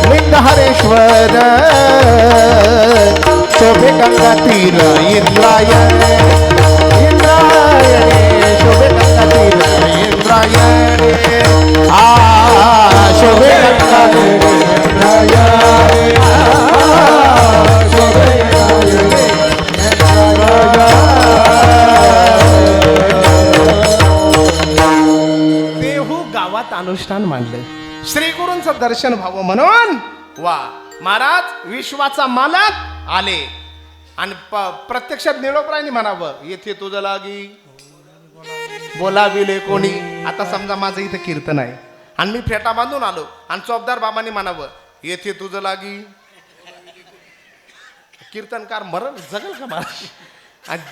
Speaker 1: लिंग हरेश्वर, शोभे गंगा तीर इंद्रायण, इंद्रायणे शोभे गंगा तीर इंद्रायणे, शोभे गंगा तीर इंद्रायणे, शोभे देहू गावात अनुष्ठान मांडलं. श्री गुरूंचं दर्शन व्हावं म्हणून वा महाराज विश्वाचा मालक आले. आणि प्रत्यक्षात निळोपरायनी म्हणावं, येथे तुझं लागी बोलाविले कोणी. आता समजा माझं इथं कीर्तन आहे आणि मी फेटा बांधून आलो आणि चौबदार बाबांनी म्हणावं, येथे तुझं लागी. कीर्तनकार मरण जगल का महाराज?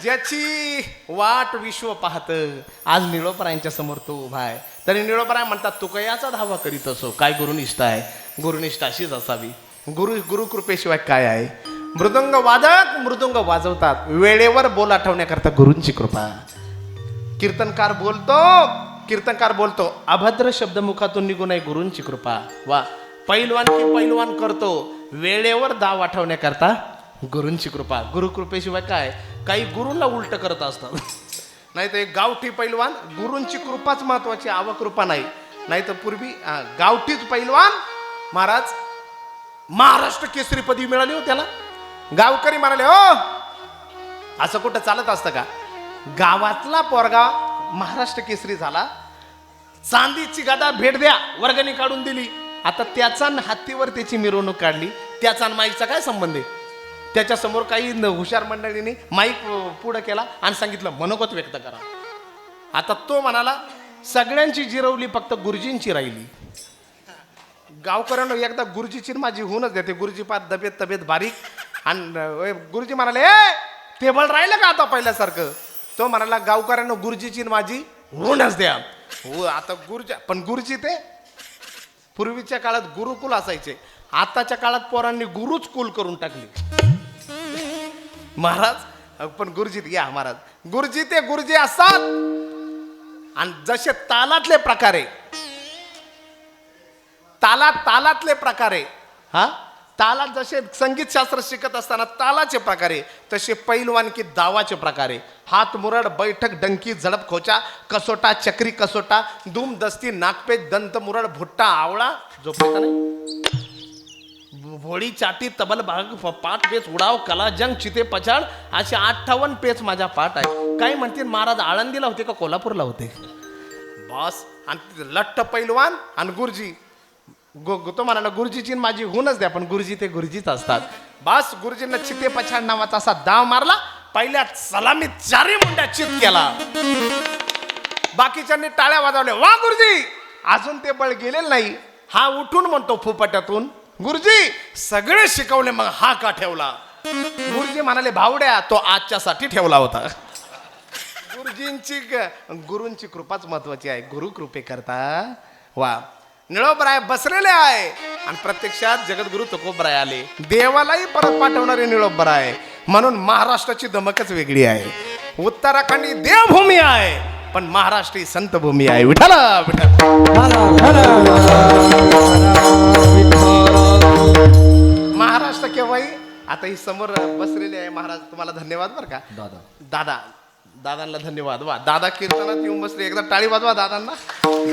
Speaker 1: ज्याची वाट विश्व पाहतं, आज निळोपरायांच्या समोर तो उभा आहे. तरी निळोपराय म्हणतात, तू कयाचा धावा करीत असो, काय गुरुनिष्ठा आहे? गुरुनिष्ठा अशीच असावी. गुरुकृपेशिवाय काय आहे? मृदुंग वादक मृदुंग वाजवतात, वेळेवर बोल आठवण्याकरता गुरूंची कृपा. कीर्तनकार बोलतो अभद्र शब्द मुखातून निघू नये, गुरूंची कृपा. वा पैलवान की पैलवान करतो, वेळेवर दाव आठवण्याकरता गुरूंची कृपा. गुरुकृपेशिवाय काय? काही गुरूंना उलट करत असतात. नाही तर एक गावठी पैलवान, गुरूंची कृपाच महत्वाची, आवकृपा नाही. नाही तर पूर्वी गावठीच पैलवान महाराज महाराष्ट्र केसरी पदवी मिळाली हो त्याला. गावकरी म्हणाले, हो असं कुठं चालत असतं का? गावातला पोरगा महाराष्ट्र केसरी झाला, चांदीची गदा भेट द्या वर्गणी काढून दिली. आता त्याचा हत्तीवर त्याची मिरवणूक काढली, त्याचा आणि माईकचा काय संबंध आहे? त्याच्यासमोर काही हुशार मंडळीने माईक पुढं केला आणि सांगितलं मनोगत व्यक्त करा. आता तो म्हणाला सगळ्यांची जिरवली फक्त गुरुजींची राहिली. गावकऱ्यांना एकदा गुरुजीची माझी होऊनच देते. गुरुजी पाच तब्येत तब्येत बारीक आणि गुरुजी म्हणाले ए टेबल राहिलं का आता पहिल्यासारखं? तो म्हणाला गावकऱ्यांना गुरुजीची माझी होऊनच द्या. हो आता गुरुजी पण गुरुजी ते पूर्वीच्या काळात गुरुकुल असायचे. आताच्या काळात पोरांनी गुरुच कुल करून टाकली. महाराज पण गुरुजी या महाराज गुरुजी ते गुरुजी असतात आणि जसे तालातले प्रकारे तालातले प्रकारे हा तालात जसे संगीत शास्त्र शिकत असताना तालाचे प्रकारे तसे पैलवानकी दावाचे प्रकारे हात मुरड बैठक डंकी झडप खोचा कसोटा चक्री कसोटा धूम दस्ती नागपेच दंत मुरड भुट्टा आवळा झोपायचा नाही भोळी चाटी तबल भाग पाठ पेच उडाव कला जंग चिते पछाड असे 58 पेच माझ्या पाठ आहे. काही म्हणतील महाराज आळंदीला होते का कोल्हापूरला होते? बस आणि लठ्ठ पैलवान आणि गुरुजी तो म्हणाला गुरुजीची माझी होऊनच द्या पण गुरुजी ते गुरुजीच असतात. बस गुरुजींना चिते पछाड नावाचा असा दाव मारला. पहिल्या सलामीत 4 मुंड्या चित केला. बाकीच्यांनी टाळ्या वाजवल्या वा गुरुजी. अजून ते बळ गेलेलं नाही. हा उठून म्हणतो फुफट्यातून गुरुजी सगळे शिकवले मग हा का ठेवला? गुरुजी म्हणाले भावड्या तो आजच्यासाठी ठेवला होता. गुरूंची कृपाच महत्वाची आहे. गुरु कृपे करता वा निळोबराय बसलेले आहे आणि प्रत्यक्षात जगद्गुरु तुकोबराय आले. देवालाही परत पाठवणारे निळोबराय म्हणून महाराष्ट्राची धमकच वेगळी आहे. उत्तराखंडी देवभूमी आहे पण महाराष्ट्री संत भूमी आहे. विठ्ठल महाराष्ट्र केव्हाही आता ही समोर बसलेली आहे. महाराज तुम्हाला धन्यवाद बरं का दादा दादांना धन्यवाद. वा दादा कीर्तनात येऊन बसले. एकदा टाळी वाजवा दादांना.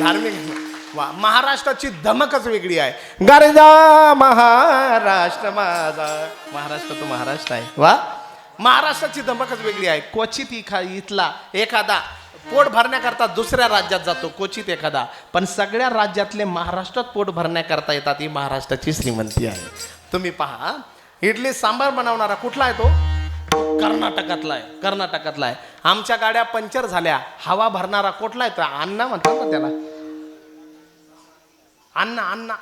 Speaker 1: धार्मिक वा महाराष्ट्राची धमकच वेगळी आहे. गरजा महाराष्ट्र माझा महाराष्ट्र तो महाराष्ट्र आहे. वा महाराष्ट्राची धमकच वेगळी आहे. क्वचित इथला एखादा पोट भरण्याकरता दुसऱ्या राज्यात जातो क्वचित एखादा पण सगळ्या राज्यातले महाराष्ट्रात पोट भरण्याकरता येतात. ही महाराष्ट्राची श्रीमंती आहे. तुम्ही पहा इडली सांबार बनवणारा कुठला आहे? तो कर्नाटकातला आहे. कर्नाटकातला आहे. आमच्या गाड्या पंक्चर झाल्या हवा भरणारा कुठला आहे? तो अण्णा म्हणतात ना त्याला. अण्णा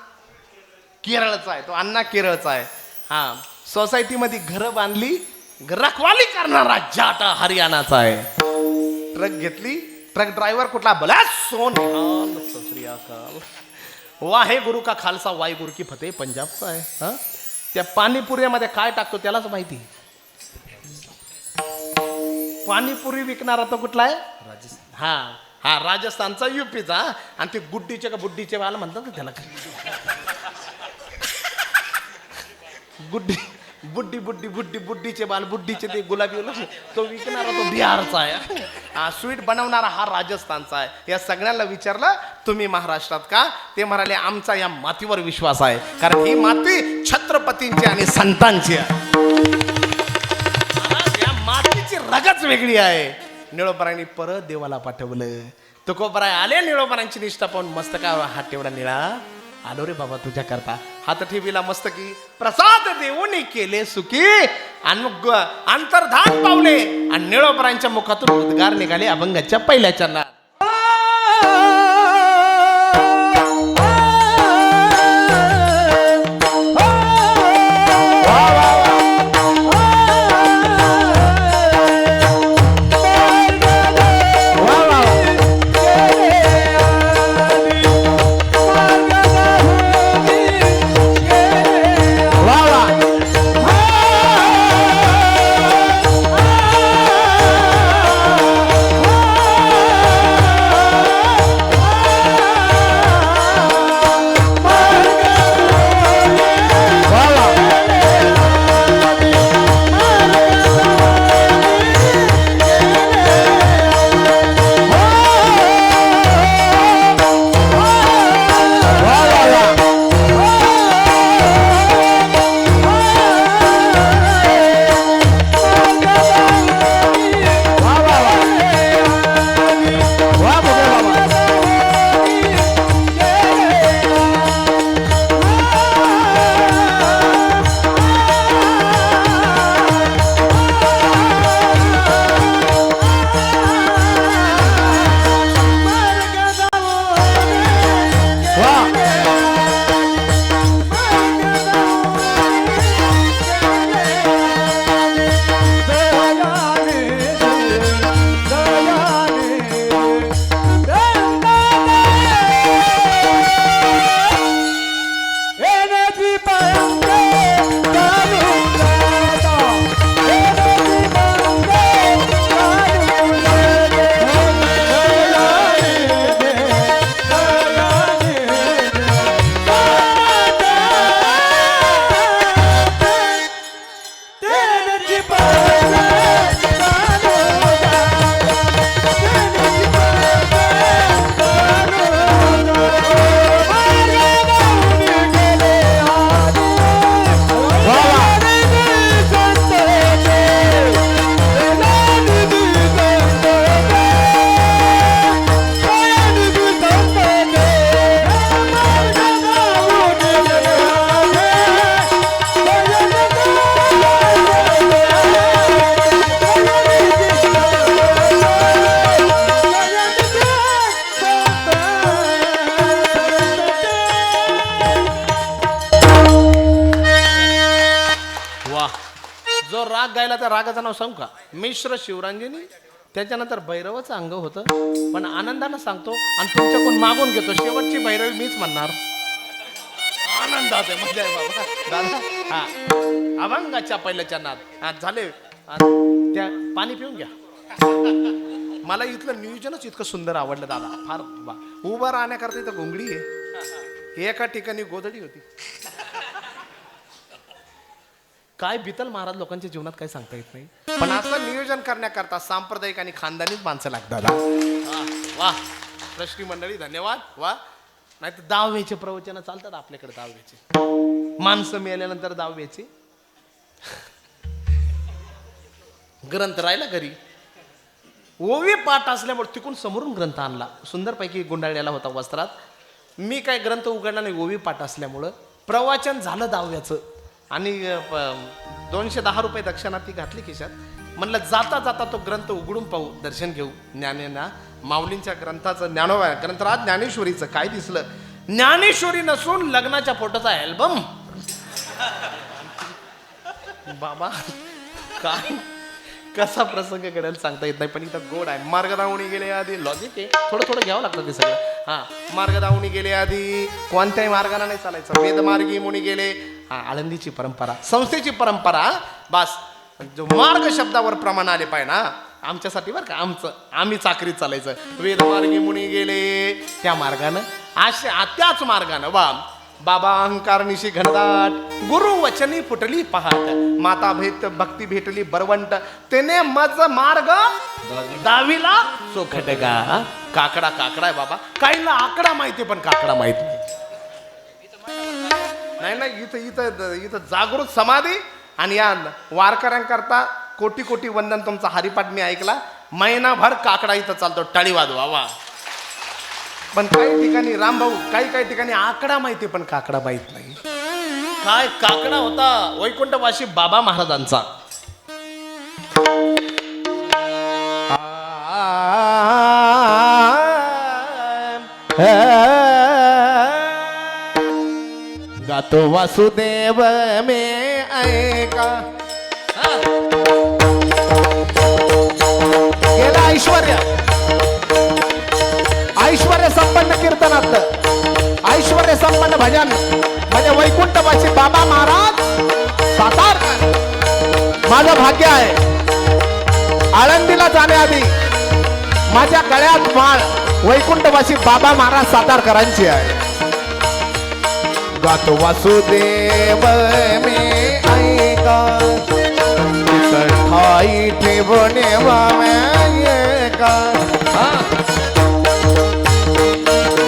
Speaker 1: केरळचा आहे. तो अण्णा केरळचा आहे. हा सोसायटीमध्ये घरं बांधली रखवाली करणारा जाटा हरियाणाचा आहे. ट्रक घेतली ट्रक ड्रायव्हर कुठला? भला सोनिहाल सत श्री अकाल. वाहे गुरु का खालसा वाहे गुरु की फतेह पंजाबचा आहे. हा त्या पाणीपुरीमध्ये काय टाकतो त्यालाच माहिती. पाणीपुरी विकणारा तो कुठला आहे? हा हा राजस्थानचा युपीचा. आणि ते गुड्डीचे का बुड्डीचे वाला म्हणतात ना त्याला. गुड्डी बुड्डी बुड्डी बुड्डी बुड्डीचे बाल बुड्डीचे ते गुलाबी तो विकणारा तो बिहारचा आहे. हा स्वीट बनवणारा हा राजस्थानचा आहे. या सगळ्यांना विचारलं तुम्ही महाराष्ट्रात का? ते म्हणाले आमचा या मातीवर विश्वास आहे कारण ही माती छत्रपतींची आणि संतांची आहे. या मातीची रगच वेगळी आहे. निळोबरांनी परत देवाला पाठवलं. तुकोबराय आले निळोबरांची निष्ठा पाहून मस्तका हात तेवढा निळा आलो रे बाबा तुझ्या करता. हात ठेवीला मस्तकी प्रसाद देऊनी केले सुखी आणि मग अंतर्धान पावले आणि निळोबरांच्या मुखातून उद्गार निघाले अभंगाच्या पहिल्या चरणात. राग गायला त्या रागाचं नाव सांगू का? मिश्र शिवरांजनी. त्याच्यानंतर भैरवाचं अंग होतं, पण आनंदानं सांगतो आणि तुमच्याकडून मागून घेतो. शेवटची भैरवी मीच म्हणणार. आनंदात आहे, मजा आहे बाबा. दादा हा अभंगाच्या पहिल्याच्या नाद हा झाले. त्या पाणी पिऊन घ्या. मला इथलं नियोजनच इतकं सुंदर आवडलं दादा. फार उभं राहण्याकरता इथं घोंगडी आहे, एका ठिकाणी गोधडी होती. काय बितल महाराज लोकांच्या जीवनात काही सांगता येत नाही, पण असं नियोजन करण्याकरता सांप्रदायिक आणि खानदानीच माणसं लागतात. वा प्रश्नी मंडळी धन्यवाद. वा नाही तर दहाव्याचे प्रवचन चालतात आपल्याकडे. दहाव्याचे माणसं मिळाल्यानंतर दहाव्याचे ग्रंथ राहिला घरी. ओवी पाठ असल्यामुळे तिकून समोरून ग्रंथ आणला, सुंदरपैकी गुंडाळलेला होता वस्त्रात. मी काय ग्रंथ उघडला नाही, ओवी पाठ असल्यामुळं प्रवचन झालं दहाव्याचं. आणि 210 रुपये दक्षिणा ती घातली खिशात. म्हणलं जाता जाता तो ग्रंथ उघडून पाहू, दर्शन घेऊ. ज्ञानेना माऊलींच्या ग्रंथाचं ज्ञानोबा ग्रंथराज ज्ञानेश्वरीचं काय दिसलं? ज्ञानेश्वरी नसून लग्नाच्या फोटोचा अल्बम. बाबा काय कसा प्रसंग घडेल सांगता येत नाही, पण इथं गोड आहे. मार्ग दावणी गेले आधी लॉजिक आहे, थोडं थोडं घ्यावं लागतं ते सगळं. हा मार्ग दावणी गेले आधी कोणत्याही मार्गाने नाही चालायचं. वेदमार्गी मुनी गेले. हा आळंदीची परंपरा, संस्थेची परंपरा. बस जो मार्ग शब्दावर प्रमाण आले पाहिजे ना आमच्यासाठी, बरं का. आम्ही चाकरीत चालायचं. वेदमार्गी मुनी गेले त्या मार्गानं, अशा त्याच मार्गानं. वा बाबा अहंकार निशी घनदाट, गुरु वचनी फुटली पहाट, माता भेट भक्ती भेटली बरवंट, तेने मज मार्ग दाविला सोखटगा. काकडा काकडा आहे बाबा. काहीला आकडा माहिती पण काकडा माहित नाही. नाही इथं इथं इथं जागृत समाधी. आणि या वारकऱ्यांकरता कोटी कोटी वंदन. तुमचा हरिपाठ मी ऐकला, महिनाभर काकडा इथं चालतो. टाळी वाजवा वा. पण काही ठिकाणी रामभाऊ, काही ठिकाणी आकडा माहिती पण काकडा माहित नाही. काय काकडा होता वैकुंठवासी बाबा महाराजांचा. गातो वासुदेव मे ऐका. गेला ऐश्वर्य संपन्न कीर्तनात, ऐश्वर्य संपन्न भजन म्हणजे वैकुंठवासी बाबा महाराज सातार. माझं भाग्य आहे. आळंदीला जाण्याआधी माझ्या गळ्यात माळ वैकुंठवासी बाबा महाराज सातारकरांची आहे. गातो वासुदेव मे ऐका, ठाई ठेवणे का.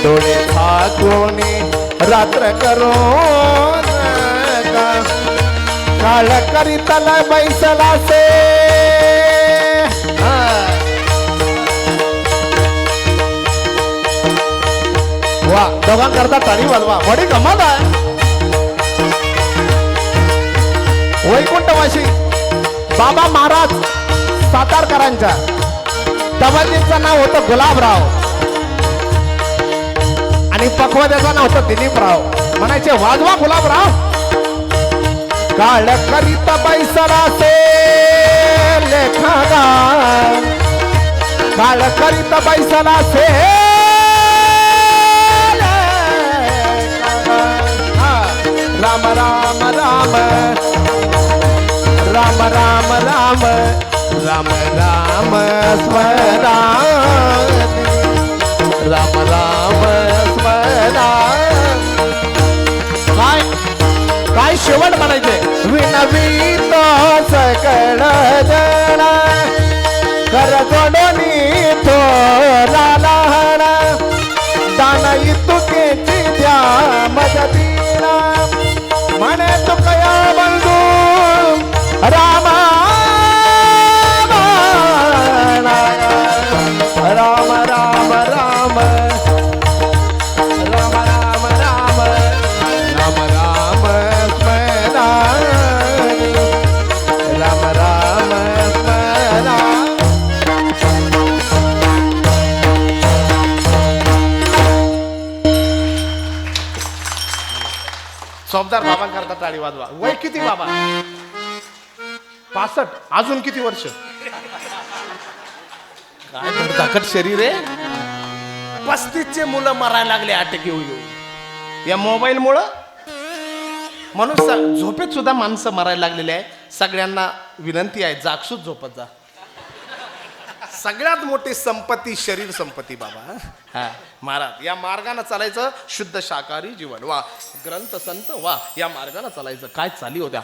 Speaker 1: डोळे थाकूने रात्र करो काळ करीतला बैसला से. वा दोघांकरता टाळी वाजवा. बडी गमत आहे. वैकुंठवासी बाबा महाराज सातारकरांच्या तबलीचं नाव होतं गुलाबराव आणि पखवाद्याचं नाव होतं दिलीपराव. म्हणायचे वाजवा गुलाबराव. काळ करीत बैसला से लेखागा, काळ करीत बैसला से राम राम राम राम राम राम राम राम स्मरा, राम राम स्मरा. काय शेवट म्हणायचे? विनवीत सकळ जण कर जोडणी थोरा लहान, दान इतुकेची द्या मदतीला. म्हणे तुकया बंधू रामा राम राम राम राम राम राम राम राम स्मरा, राम राम स्मरा. चौबदार बाबांकरता टाळी वाजवा. वय किती बाबा? 65 अजून किती वर्ष? काय धडधाकट शरीर आहे. 35चे मुलं मरायला लागले अटॅक येऊ या मोबाईल मुळे. म्हणून झोपेत सुद्धा माणसं मरायला लागलेली आहे. सगळ्यांना विनंती आहे, जागसूत झोपत जा. सगळ्यात मोठी संपत्ती शरीर संपत्ती बाबा. हा महाराज या मार्गाने चालायचं, शुद्ध शाकाहारी जीवन. वा ग्रंथ संत वा या मार्गाने चालायचं. काय चाली होत्या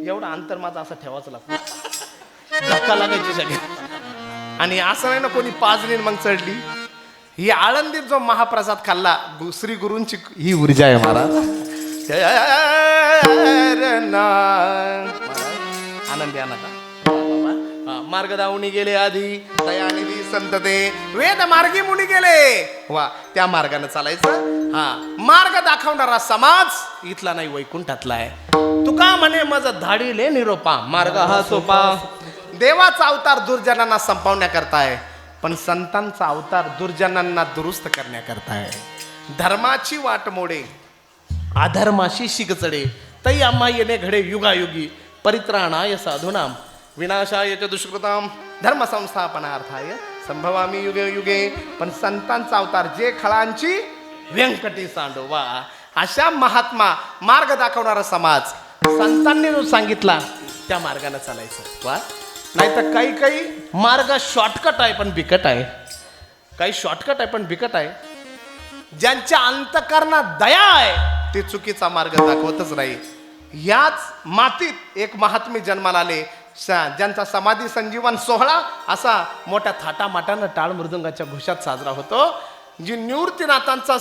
Speaker 1: एवढा अंतर माझा असा ठेवाच लागतो, धक्का लागायची सगळी. आणि असं नाही ना कोणी पाजलीन मग चढली. ही आळंदीत जो महाप्रसाद खाल्ला, श्री गुरूंची ही ऊर्जा आहे महाराज. आनंदी आनंदा मार्ग दावणी गेले आधी दयानिधी संत ते वेद मार्गी मुनी गेले. वा त्या मार्गाने चालायचं. हा मार्ग दाखवणारा समाज इथला नाही, वैकुंठातला आहे. तुका म्हणे माझं धाडीले निरोपा, मार्ग हा सोपा. देवाचा अवतार दुर्जनांना संपवण्याकरता आहे, पण संतांचा अवतार दुर्जनांना दुरुस्त करण्याकरता आहे. धर्माची वाट मोडे अधर्माशी शिग चढे, तै आम्हा येणे घडे युगायुगी. परित्राणाय साधूनाम विनाशाय च दुष्कृताम धर्म संस्थापनार्थाय संभवामी युगे युगे. पण संतांचा अवतार जे खळांची व्यंकटी सांडो. वा अशा महात्मा मार्ग दाखवणारा समाज संतांनी जो सांगितला त्या मार्गाने चालायचं. वा नाही तर काही मार्ग शॉर्टकट आहे पण बिकट आहे. काही शॉर्टकट आहे पण बिकट आहे. ज्यांच्या अंतकरणात दया आहे ते चुकीचा मार्ग दाखवतच नाही. याच मातीत एक महात्मे जन्माला आले, ज्यांचा समाधी संजीवन सोहळा असा मोठ्या थाटामाटानं टाळ मृदुंगाच्या घोषात साजरा होतो. जी निवृत्तीनाथांचा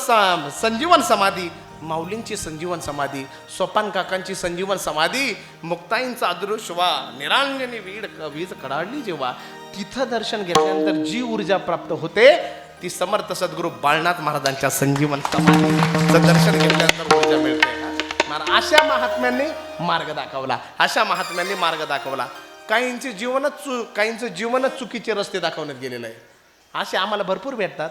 Speaker 1: संजीवन समाधी, माऊलींची संजीवन समाधी, सोपान काकांची संजीवन समाधी, मुक्ताईंचा अदृश्य वा निरांजनी वीज कडाडली जेव्हा, तिथं दर्शन घेतल्यानंतर जी ऊर्जा प्राप्त होते ती समर्थ सद्गुरू बाळनाथ महाराजांच्या संजीवन समाधीचं दर्शन घेतल्यानंतर ऊर्जा मिळते. अशा महात्म्यांनी मार्ग दाखवला. अशा महात्म्यांनी मार्ग दाखवला. काहींचे जीवनच चुकीचे रस्ते दाखवण्यात गेलेलं आहे. असे आम्हाला भरपूर भेटतात.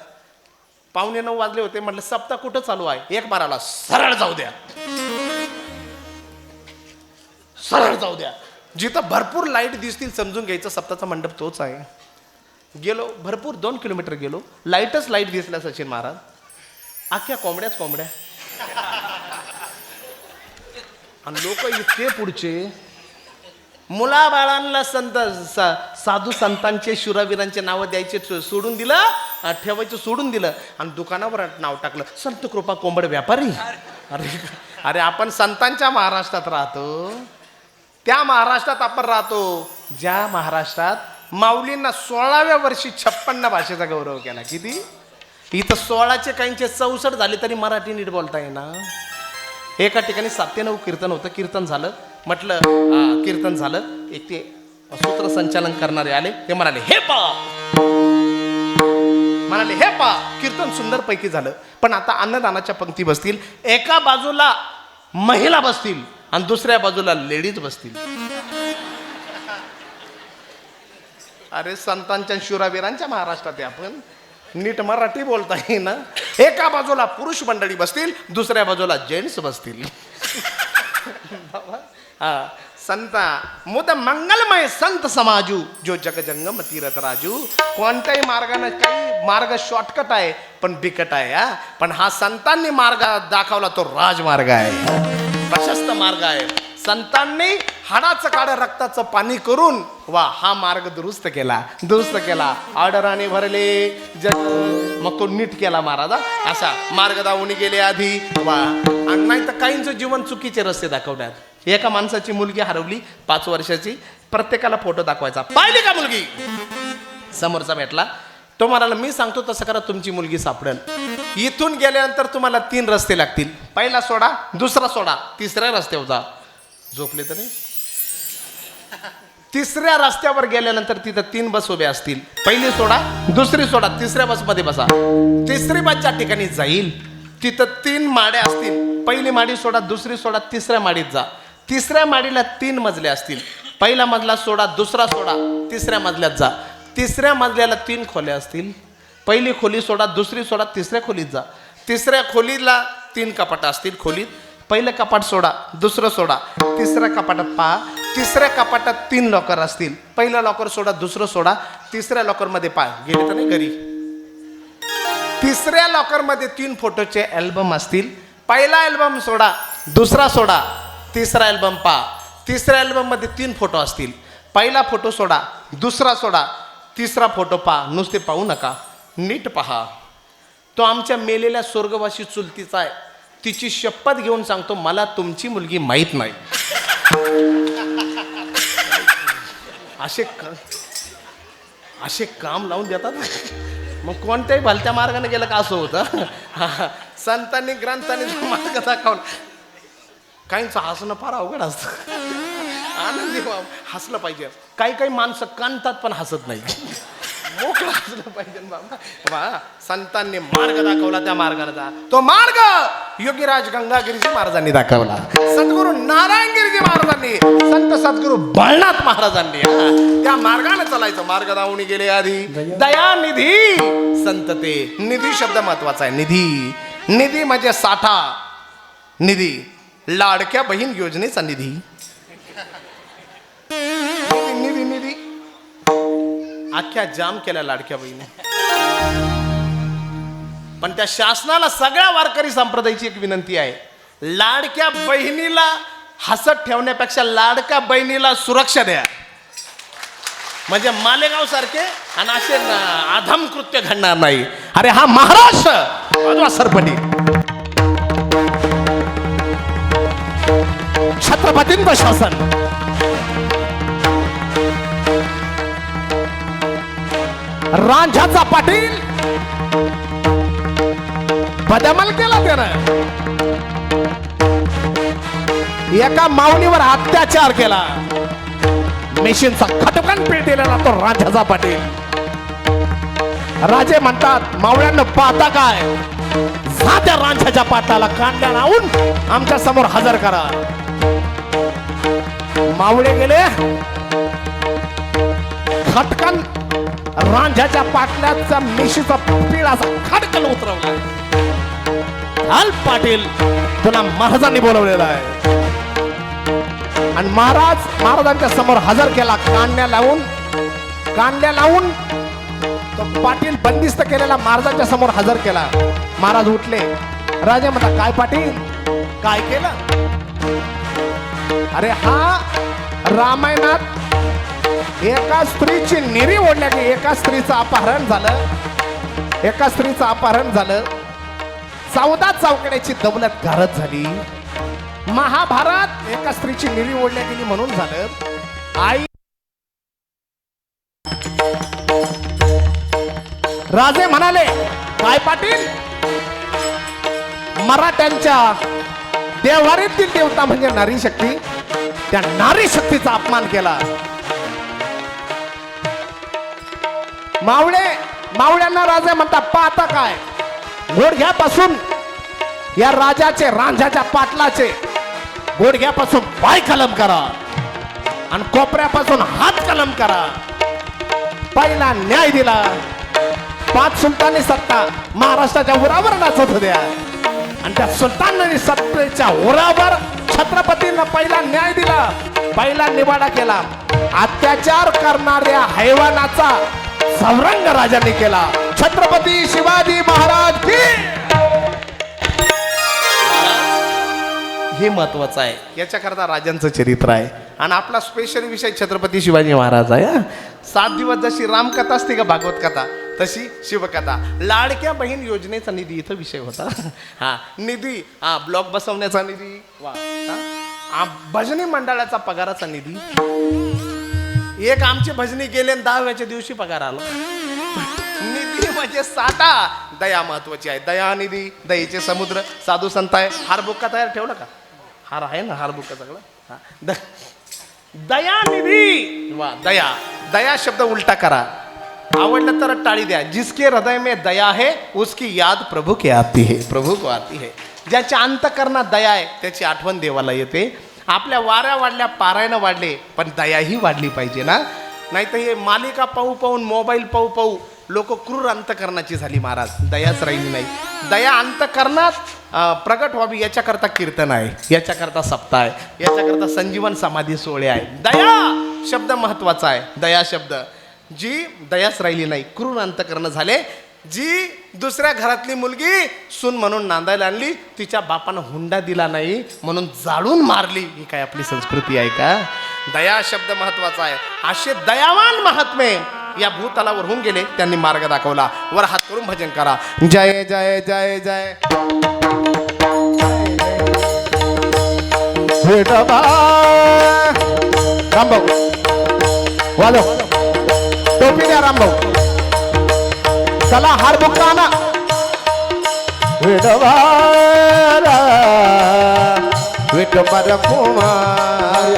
Speaker 1: 8:45 वाजले होते, म्हटलं सप्ताह कुठं चालू आहे? एक माराला सरळ जाऊ द्या, सरळ जाऊ द्या. जिथं भरपूर लाईट दिसतील समजून घ्यायचं सप्ताहचा मंडप तोच आहे. गेलो भरपूर 2 किलोमीटर गेलो, लाईटच लाईट दिसल्या सचिन महाराज. अख्ख्या कोंबड्याच कोंबड्या. आणि लोक इतके पुढचे, मुलाबाळांना संत साधू संतांचे शूरवीरांचे नावं द्यायचे सोडून दिलं, ठेवायचं सोडून दिलं आणि दुकानावर नाव टाकलं संत कृपा कोंबड व्यापारी. अरे आपण संतांच्या महाराष्ट्रात राहतो. त्या महाराष्ट्रात आपण राहतो ज्या महाराष्ट्रात माऊलींना 16व्या वर्षी 56 भाषेचा गौरव केला. किती? इथं 16चे काहींचे 64 झाले तरी मराठी नीट बोलता येईना. एका ठिकाणी 97 कीर्तन होतं. कीर्तन झालं, म्हटलं कीर्तन झालं. एक ते सूत्रसंचालन करणारे आले. ते म्हणाले हे पा कीर्तन सुंदर पैकी झालं, पण आता अन्नदानाच्या पंक्ती बसतील. एका बाजूला महिला बसतील आणि दुसऱ्या बाजूला लेडीज बसतील. अरे संतांच्या शूरवीरांच्या महाराष्ट्रात आहे आपण, नीट मराठी बोलता येईना. एका बाजूला पुरुष मंडळी बसतील, दुसऱ्या बाजूला जेंट्स बसतील. संत मुद मंगलमय संत समाजू जो जग जंगम तीरथ राजू. कोणत्याही मार्गाने, काही मार्ग शॉर्टकट आहे पण बिकट आहे. पण हा संतांनी मार्ग दाखवला तो राजमार्ग आहे, प्रशस्त मार्ग आहे. संतांनी हाडाचं काढ रक्ताचं पाणी करून वा हा मार्ग दुरुस्त केला. आडराने भरले जग, मग तो नीट केला महाराजा. असा मार्ग दावणी गेले आधी वा. नाही तर काहींचं जीवन चुकीचे रस्ते दाखवण्यात. एका माणसाची मुलगी हरवली 5 वर्षाची, प्रत्येकाला फोटो दाखवायचा. पाहिली का मुलगी? समोरचा भेटला, तो म्हणाला मी सांगतो तसं करा तुमची मुलगी सापडेल. इथून गेल्यानंतर तुम्हाला 3 रस्ते लागतील. पहिला सोडा, दुसरा सोडा, तिसऱ्या रस्त्यावर जा. झोपले तर नाही. तिसऱ्या रस्त्यावर गेल्यानंतर तिथं 3 बस उभ्या असतील. पहिली सोडा, दुसरी सोडा, तिसऱ्या बसमध्ये बसा. तिसरी बस ज्या ठिकाणी जाईल तिथं 3 माड्या असतील. पहिली माडी सोडा, दुसरी सोडा, तिसऱ्या माडीत जा. तिसऱ्या माडीला 3 मजले असतील. पहिला मजला सोडा, दुसरा सोडा, तिसऱ्या मजल्यात जा. तिसऱ्या मजल्याला 3 खोल्या असतील. पहिली खोली सोडा, दुसरी सोडा, तिसऱ्या खोलीत जा. तिसऱ्या खोलीला 3 कपाट असतील खोलीत. पहिलं कपाट सोडा, दुसरं सोडा, तिसऱ्या कपाटात पहा. तिसऱ्या कपाटात 3 लॉकर असतील. पहिलं लॉकर सोडा, दुसरं सोडा, तिसऱ्या लॉकरमध्ये पहा. गेले तर नाही घरी. तिसऱ्या लॉकरमध्ये 3 फोटोचे अल्बम असतील. पहिला अल्बम सोडा, दुसरा सोडा, तिसरा अल्बम पहा. तिसऱ्या अल्बममध्ये 3 फोटो असतील. पहिला फोटो सोडा, दुसरा सोडा, तिसरा फोटो पहा. नुसते पाहू नका, नीट पहा. तो आमच्या मेलेल्या स्वर्गवासी चुलतीचा आहे. तिची शपथ घेऊन सांगतो, मला तुमची मुलगी माहीत नाही. असे काम लावून देतात. मग कोणत्याही भलत्या मार्गाने गेलं का असं होतं. संतांनी ग्रंथांनी मार्ग दाखवला. काहींचं हसणं फार अवघड असतं. आनंदी हसलं पाहिजे. काही काही माणसं कांतात पण हसत नाही. मोकळं हसलं पाहिजे बाबा. संतांनी मार्ग दाखवला, त्या मार्गाला जा. तो मार्ग योगीराज गंगागिरीजी महाराजांनी दाखवला. सद्गुरू नारायणगिरीजी महाराजांनी, संत सद्गुरू बळनाथ महाराजांनी त्या मार्गाने चालायचं. मार्ग दावून गेले आधी दयानिधी संतते. निधी शब्द महत्वाचा आहे. निधी, निधी म्हणजे साठा. निधी, लाडक्या बहीण योजनेचा निधी. निधी निधी अख्ख्या जाम केल्या लाडक्या बहिणी. पण त्या शासनाला सगळ्या वारकरी संप्रदायाची एक विनंती आहे. लाडक्या बहिणीला हसत ठेवण्यापेक्षा लाडक्या बहिणीला सुरक्षा द्या. म्हणजे मालेगाव सारखे आणि असे अधम कृत्य घडणार नाही. अरे हा महाराष्ट्र सरपटी छत्रपतींचं शासन. रांझाचा पाटील बदमल केला त्यानं. एका माऊलीवर अत्याचार केला. मिशीनचा खटकन पेटलेला तो रांझाचा पाटील. राजे म्हणतात, मावळ्यांना पाहता काय, जा त्या रांझाच्या पाटलाला कांड्या लावून आमच्या समोर हजर करा. मावळे गेले. खटकन रांझाच्या पाटल्याचा मिशीचा पिळाचा खडकन उतरवला. हाल पाटील, तुला महाराजांनी बोलवलेला आहे. आणि महाराजांच्या समोर हजर केला. कांड्या लावून तो पाटील बंदिस्त केलेला महाराजांच्या समोर हजर केला. महाराज उठले. राजे म्हणतात, काय पाटील, काय केलं. अरे हा रामायणात एका स्त्रीची निरी ओढल्या की एका स्त्रीचं अपहरण झालं. 14 चौकड्याची दौलत गारत झाली. महाभारत एका स्त्रीची निरी ओढल्या गेली म्हणून झालं. आई राजे म्हणाले, काय पाटील, मराठ्यांच्या देवारीतील देवता म्हणजे नारी शक्ती, त्या नारी शक्तीचा अपमान केला. मावळ्यांना राजे म्हणतात, पाहता काय, गुडघ्यापासून या राजाचे, रांझाच्या पाटलाचे गुडघ्यापासून पाय कलम करा आणि कोपऱ्यापासून हात कलम करा. पहिला न्याय दिला. 5 सुलतानी सत्ता महाराष्ट्राच्या उरावर नाचत होत्या आणि त्या सुलतानांनी सत्तेच्या उरावर छत्रपतींना पहिला न्याय दिला. पहिला निवाडा केला. अत्याचार करणाऱ्या हैवानाचा संरंग राजांनी केला. छत्रपती शिवाजी महाराज की. हे महत्वाचं आहे. याच्याकरता राजांचं चरित्र आहे. आणि आपला स्पेशल विषय छत्रपती शिवाजी महाराज आहे. 7 दिवस जशी रामकथा असते का भागवत कथा, तशी शिवकथा. लाडक्या बहीण योजनेचा निधी इथं विषय होता. हा निधी, हा ब्लॉक बसवण्याचा निधी, वा, भजनी मंडळाचा पगाराचा निधी. एक आमचे भजनी गेले 10व्याच्या दिवशी पगार आला. निधी म्हणजे साठा. दया महत्वाची आहे. दया निधी, दयेचे समुद्र, साधू संत आहे. हार बुक्का तयार ठेवला का? हार आहे ना, हार बुक्का सगळं. दया निधी, वा, दया. दया शब्द उलटा करा. आवडलं तर टाळी द्या. जिसके हृदय में दया है उसकी याद प्रभू के आती है. प्रभू को आती है. ज्याच्या अंतकरणात दया आहे त्याची आठवण देवाला येते. आपल्या वाऱ्या वाढल्या, पारायणं वाढले, पण दयाही वाढली पाहिजे ना. नाही तर हे मालिका पाहून मोबाईल पाहू लोक क्रूर अंतकरणाची झाली महाराज. दयाच राहिली नाही. दया अंतकरणात प्रगट व्हावी याच्याकरता कीर्तन आहे, याच्याकरता सप्ताह आहे, याच्याकरता संजीवन समाधी सोहळे आहे. दया शब्द महत्वाचा आहे. दया शब्द, जी दयाच राहिली नाही, क्रूर अंतकरण झाले. जी दुसऱ्या घरातली मुलगी सून म्हणून नांदायला आणली, तिच्या बापानं हुंडा दिला नाही म्हणून जाळून मारली. ही काय आपली संस्कृती आहे का? दया शब्द महत्वाचा आहे. असे दयावान महात्मे या भूतलावर होऊन गेले, त्यांनी मार्ग दाखवला. वर हात करून भजन करा. जय जय जय जय विठोबा. रामभाऊ वालो, टोपी द्या रामभाऊ. चला हार बुक आणा. विठोबा विठोबा कुमार,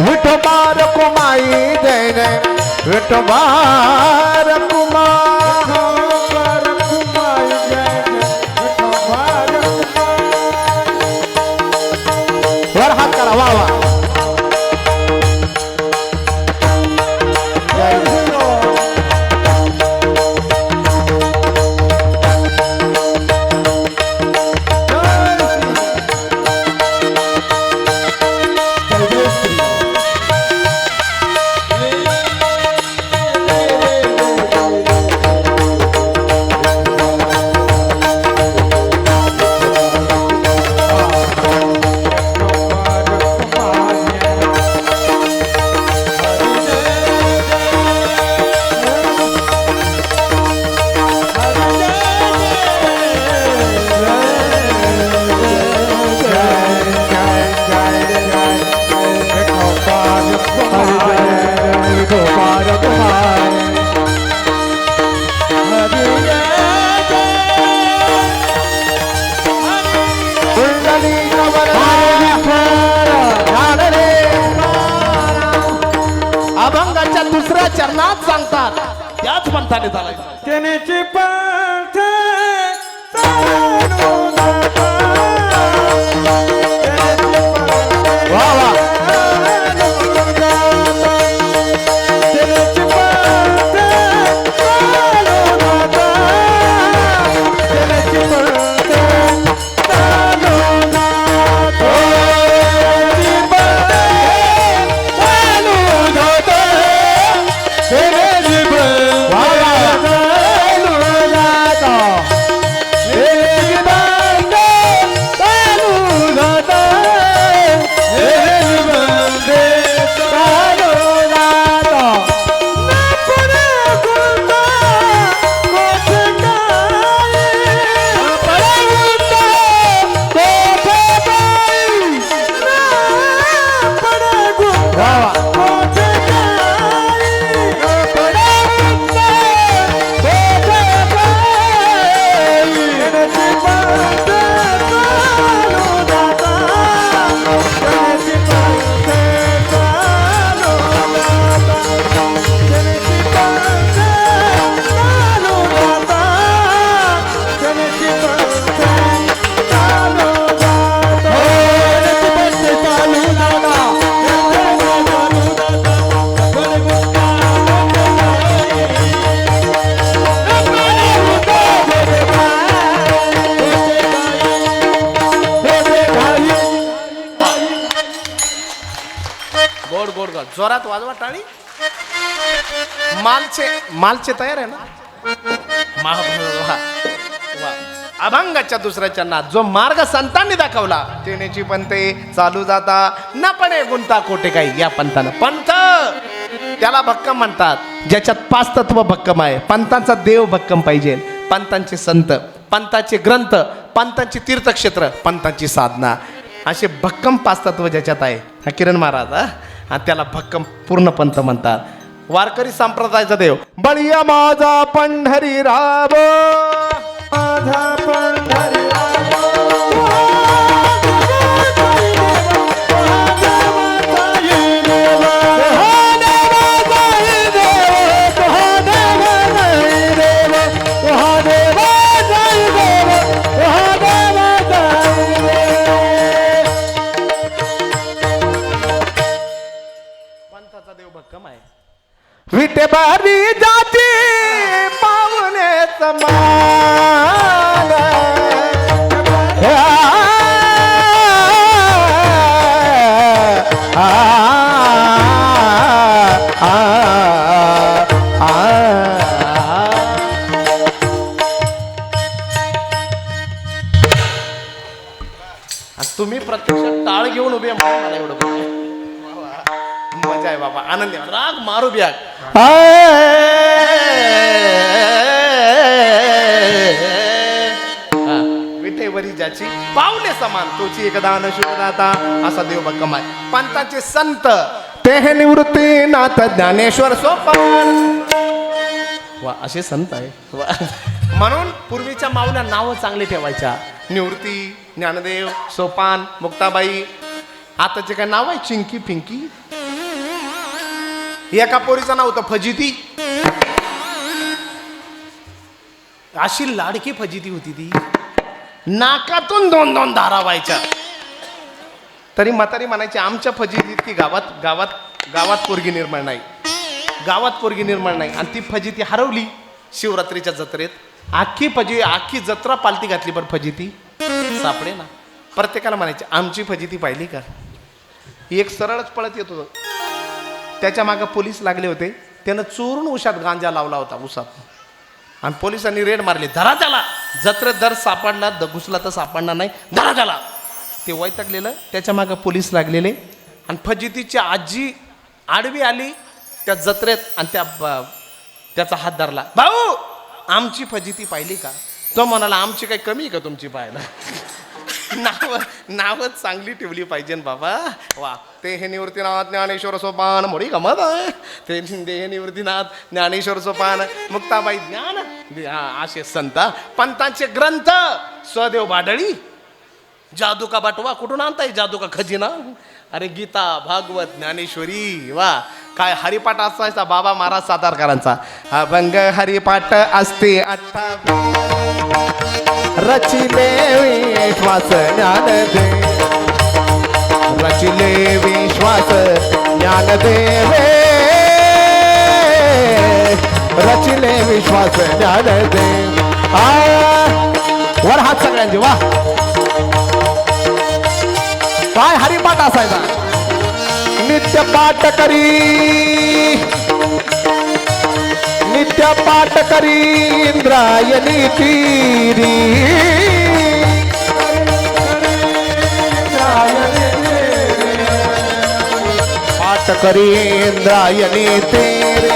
Speaker 1: विठोबा कुमाई जय जय विठोबा कुमार. वर हात करा. वा वा. अभंगाच्या दुसऱ्या चरणात सांगतात, त्याच पंथाने चालायचं.
Speaker 3: त्यानेची पंथ
Speaker 1: वा वा. जोरात वाजवा टाळी. मालचे तयार आहे ना. अभंगाच्या दुसऱ्या चरणात जो मार्ग संतांनी दाखवला, तेनेची पंथे चालू जाता नपणे गुंता कोटे काही. या पंथानं, पंथ त्याला भक्कम म्हणतात ज्याच्यात 5 तत्व भक्कम आहे. पंथांचा देव भक्कम पाहिजे, पंथांचे संत, पंथाचे ग्रंथ, पंथांची तीर्थक्षेत्र, पंथांची साधना, असे भक्कम 5 तत्व ज्याच्यात आहे. हा किरण महाराज आणि त्याला भक्कम पूर्ण पंथ म्हणतात. वारकरी संप्रदायाचा देव बळिया माझा पंढरी राव, माझा पंढरी विटे बारी जाती पावने समा. तुम्ही प्रत्यक्ष टाळ घेऊन उभे आहे म्हणून मला एवढं बोलतोय. मजा आहे बाबा, आनंद आहे. राग मारू ब्याग विटेवरी ज्याची पावले समान तोची एकदान शुभदाता असा देव बा कमाय. पंतांचे संत ते हे निवृत्तीनाथ ज्ञानेश्वर सोपान वा असे संत आहे वा. म्हणून पूर्वीच्या माऊल्या नावं चांगली ठेवायच्या. निवृत्ती, ज्ञानदेव, सोपान, मुक्ताबाई. आताचे काय नाव आहे? चिंकी पिंकी. एका पोरीचं नाव होतं फजिती. अशी लाडकी फजिती होती ती. नाकातून 2-2 धारा व्हायच्या. तरी म्हातारी म्हणायची आमच्या फजितीत की गावात पोरगी निर्माण नाही. गावात पोरगी निर्माण नाही. आणि ती फजिती हरवली शिवरात्रीच्या जत्रेत. आखी जत्रा पालती घातली पण फजिती सापडे ना. प्रत्येकाला म्हणायचे आमची फजिती पाहिली का? एक सरळच पळत येत होतं. त्याच्या मागे पोलीस लागले होते. त्यानं चोरून उसात गांजा लावला होता उसात. आणि पोलिसांनी रेड मारली. धरा त्याला. जत्रेत दर सापडला, घुसला तर सापडणार नाही, धरा त्याला. ते वैतागलेलं. त्याच्या मागे पोलीस लागलेले. आणि फजितीची आजी आडवी आली त्या जत्रेत आणि त्याचा हात धरला. भाऊ आमची फजिती पाहिली का? तो म्हणाला आमची काही कमी आहे का तुमची पाहायला? नावच चांगली ठेवली पाहिजे बाबा. वा. ते हे निवृत्तीनाथ ज्ञानेश्वर सोपान मोडी गमत आहे. ते हे निवृत्तीनाथ ज्ञानेश्वर सोपान मुक्ताबाई ज्ञान असे संत. पंतांचे ग्रंथ स्वदेव बाडळी. जादू का बटवा कुठून आणताय? जादू का खजिना? अरे गीता, भागवत, ज्ञानेश्वरी. वा. काय हरिपाठ असायचा बाबा महाराज सातारकरांचा. अभंग हरिपाठ असते 28. रचिले विश्वास ज्ञान दे, रचिले विश्वास ज्ञान देवे, रचिले विश्वास ज्ञान दे. वर हात सगळ्यांचे. वा. काय हरिपाठ असायचा. नित्य पाठ करी इंद्रायणी तीरी. पाठ करी इंद्रायणी तेरे,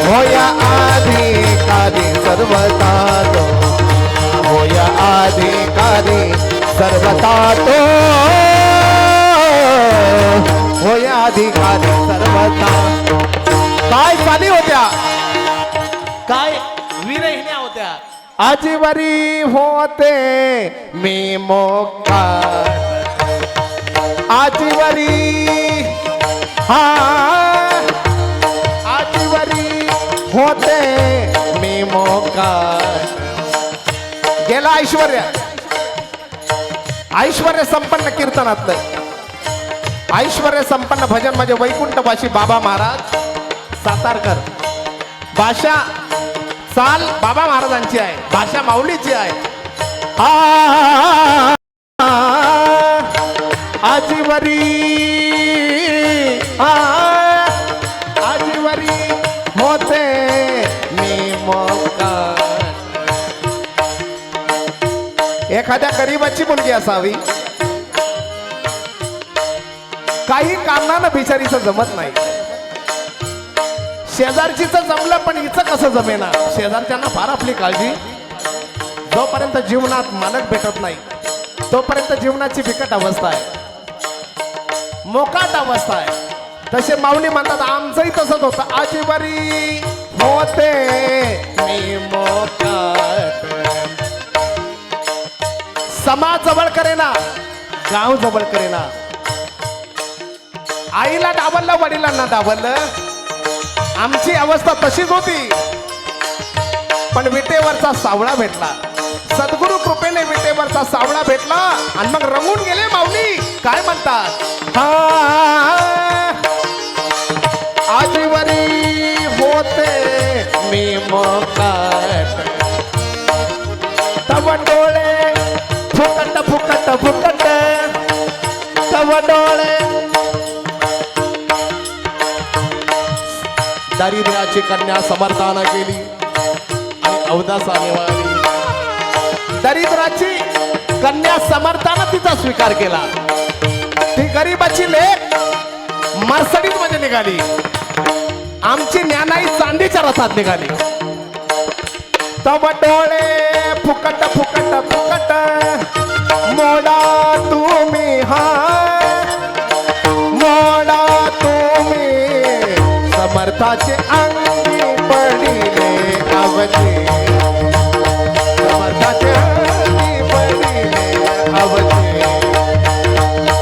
Speaker 1: होया आधिकारी सर्वता तो, होया आधिकारी सर्वता तो, होया अधिकारी सर्वता. काय चाली होत्या, काय विरहिण्या होत्या. आजीवरी होते मी मोक्का, आजीवरी हा आजीवरी होते मी मोक्का. गेला ऐश्वर्य संपन्न कीर्तनातलं, ऐश्वर्य संपन्न भजन म्हणजे वैकुंठवासी बाबा महाराज सातारकर. भाषा चाल बाबा महाराजांची आहे, भाषा माऊलीची आहे. आजीवरी आजीवरी होते मी मोक्का. एखाद्या गरीबाची मुलगी असावी, काही कारणानं बिचारीचं जमत नाही. शेजारचीच जमलं पण हिचं कसं जमेना. शेजारच्यांना फार आपली काळजी. जोपर्यंत जीवनात मालक भेटत नाही तोपर्यंत जीवनाची बिकट अवस्था आहे, मोकाट अवस्था आहे. तसे माऊली म्हणतात आमचंही तसंच होतं. आजीवरी होते मी मोकाट. समाज जवळ करेना, गाव जवळ करेना. आईला डावललं, वडिलांना डावललं. आमची अवस्था तशीच होती. पण विटेवरचा सावळा भेटला. सद्गुरु कृपेने विटेवरचा सावळा भेटला आणि मग रंगून गेले माऊली. काय म्हणतात, आजीवरी होते मी मोकाट. तव डोळे फुकट फुकट फुकट, तव डोळे दारिद्र्याची कन्या समर्थान केली आणि अवदासाने वाली. दरिद्राची कन्या समर्थानं तिचा स्वीकार केला. ती गरीबाची लेक मर्सडीज मध्ये निघाली. आमची ज्ञानाई चांदीच्या रथात निघाली. तब डोळे फुकट फुकट फुकट मोडा तुम्ही मोडा तुम्ही समर्थाचे अंगी पडिले अवधी. समर्थाचे अंगी पडिले अवधी.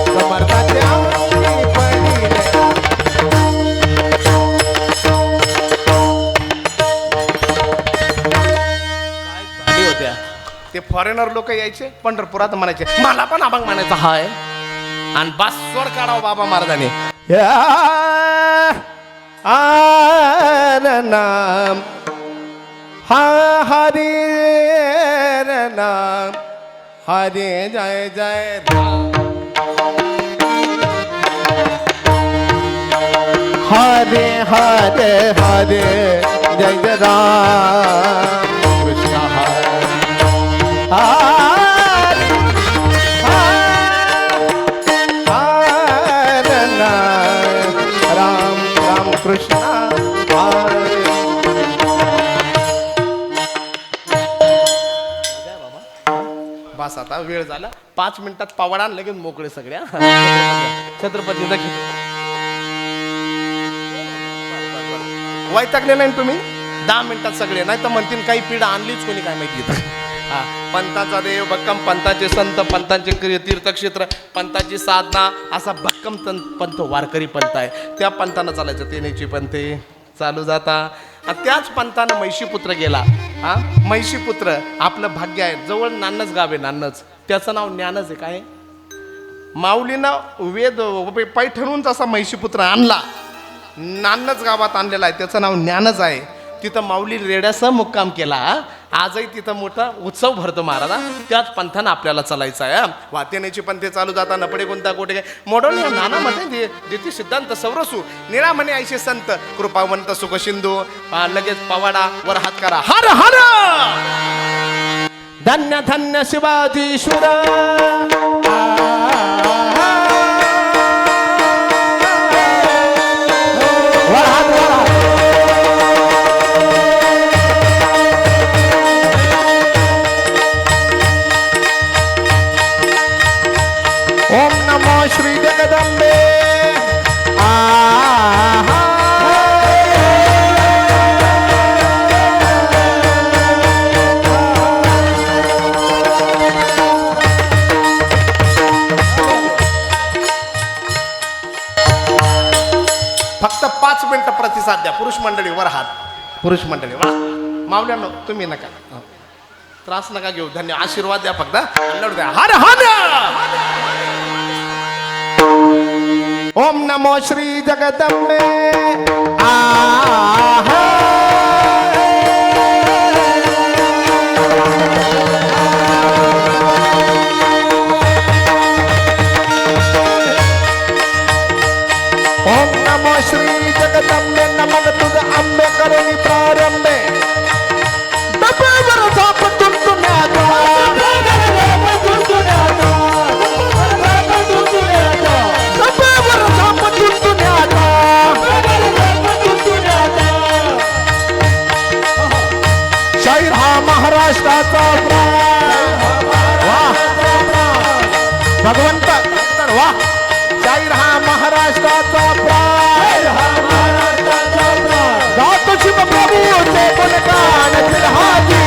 Speaker 1: समर्थाचे अंगी पडिले. होत्या ते फॉरेनर लोक यायचे पंढरपुरात म्हणायचे मला पण अभंग म्हणायचा हाय आणि बस स्वर काढावं बाबा महाराजांनी. नाम हा हरे नाम हरे जय जय राम. हरे हरे हरे जय जय राम कृष्ण हरे. राम राम कृष्ण हरे. बस आता वेळ झाला 5 मिनिटात पावडा लगेच मोकळे सगळ्या. छत्रपतीचा वैतागले नाही तुम्ही 10 मिनिटात सगळे नाही तर म्हणतील काही पिढा आणलीच कोणी काय माहिती. पंथाचा देव भक्कम पंथाचे संत पंथांचे तीर्थक्षेत्र पंथाची साधना असा भक्कम पंथ वारकरी पंथ आहे. त्या पंथानं चालायचं. तेनेची पंथे चालू जाता. त्याच पंथानं म्हैशीपुत्र गेला. म्हैशीपुत्र आपलं भाग्य आहे. जवळ नानच गाव आहे. नानच त्याचं नाव ज्ञानच आहे. काय माऊलीनं वेद पैठणून जसा म्हैशीपुत्र आणला नानच गावात आणलेला आहे. त्याचं नाव ज्ञानच आहे. तिथं माऊली रेड्यासह मुक्काम केला. आजही तिथं मोठा उत्सव भरतो महाराजा. त्याच पंथानं आपल्याला चालायचं आहे. वातेनेची पंथे चालू जाता नपडे कोणता कोठे मोडून या नानामध्ये देती सिद्धांत सौरसू निरामणे ऐशे संत कृपावंत सुखसिंधू. लगेच पवाडा वर हात करा. हर हर धन्य धन्य शिवाजीश्वर. ओम नमो श्री जगदंबे. फक्त 5 मिनिटं प्रतिसाद द्या. पुरुष मंडळी वर हात. पुरुष मंडळी वा. मावल्यानो तुम्ही नका त्रास नका घेऊ. धन्य आशीर्वाद द्या फक्त. द्या हर हर. ओम नमो श्री जगदंबे. ओम नमो श्री जगदंबे. नमन तुझ आंबे करुणी प्रारंभे. डबेवर झाप तुंतुण्याचा. शाहीर हा महाराष्ट्राचा भगवंत वा. शाहीर हा महाराष्ट्राचा गातो शिव प्रभूचे गुणगान हाजी.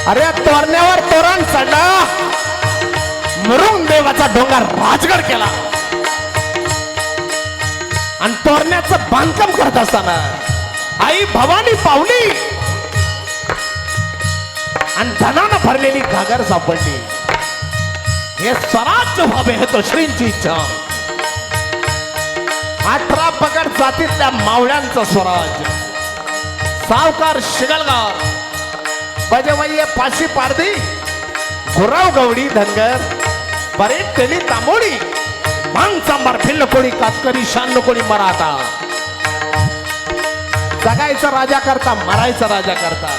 Speaker 1: अरे तोरण्यावर तोरण चढला. मृंग देवाचा डोंगर राजगड केला. आणि तोरण्याचं बांधकाम करत असताना आई भवानी पावली आणि धनानं भरलेली घागर सापडली. हे स्वराज्य व्हावे हे तो श्रींची इच्छा. 18 पगड जातीतल्या मावळ्यांचं स्वराज्य. सावकार शिगलगाव बजवय्ये पाशी पारधी गुराव गवडी धनगर बरे तेली तांबोळी मांग सांबार भिल्ल कोळी कातकरी शान कोळी मराठा जगायचा राजा करता मरायचा राजा करता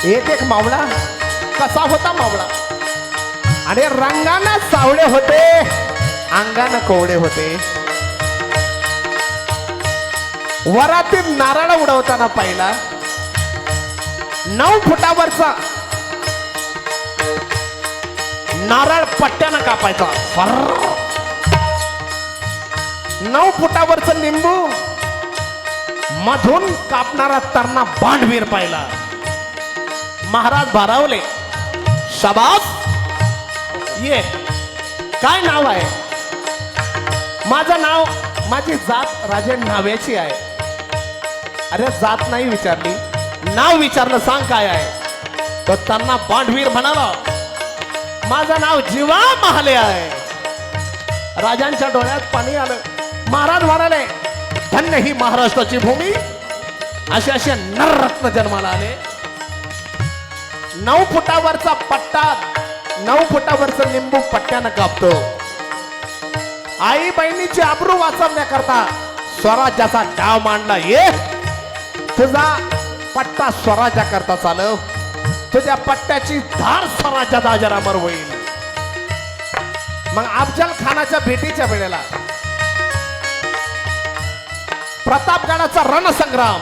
Speaker 1: एक मावळा कसा होता मावळा आणि रंगाना सावळे होते अंगानं कोवळे होते वरातील नारळ उडवताना पाहिला 9 फुटावरचा नारळ पट्ट्यानं कापायचा 9 फुटावरचं लिंबू मधून कापणारा तरणा बांडवीर पाहिला महाराज भारावले शाबास ये काय नाव आहे माझं नाव माझी जात राजे न्हाव्याची आहे अरे जात नाही विचारली नाव विचारलं सांग काय आहे तो त्यांना बांडवीर म्हणाला माझं नाव जीवा महाले आहे राजांच्या डोळ्यात पाणी आलं महाराज म्हणाले धन्य ही महाराष्ट्राची भूमी असे असे नररत्न जन्माला आले 9 फुटावरचा पट्टा 9 फुटावरचं लिंबू पट्ट्यानं कापतो आई बहिणीची आबरू वाचवण्याकरता स्वराज्याचा डाव मांडला ये तुझा पट्टा स्वराज्याकरता चालव तुझ्या पट्ट्याची धार स्वराज्याचा अजरामर होईल मग अफजल खानाच्या भेटीच्या वेळेला प्रतापगडाचा रणसंग्राम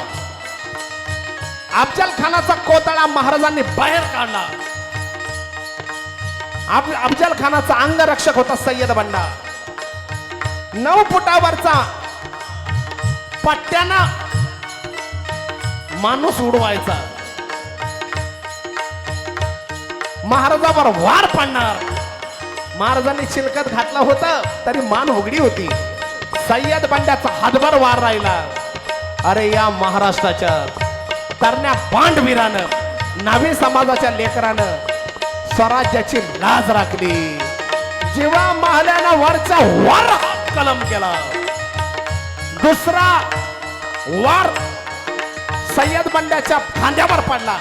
Speaker 1: अफजल खानाचा कोतळा महाराजांनी बाहेर काढला अफजल खानाचा अंगरक्षक होता सय्यद बंडा 9 फुटावरचा पट्ट्यानं माणूस उडवायचा महाराजावर वार पडणार महाराजांनी चिलकत घातला होता तरी मान उघडी होती सय्यद बंड्याचा हातभर वार राहिला अरे या महाराष्ट्राच्या तरण्या बांडवीरानं नावी समाजाच्या लेकरानं स्वराज्याची लाज राखली जीवा महाल्यानं वरचा वार कलम केला दुसरा वार सय्यद बंड्याच्या खांद्यावर पडला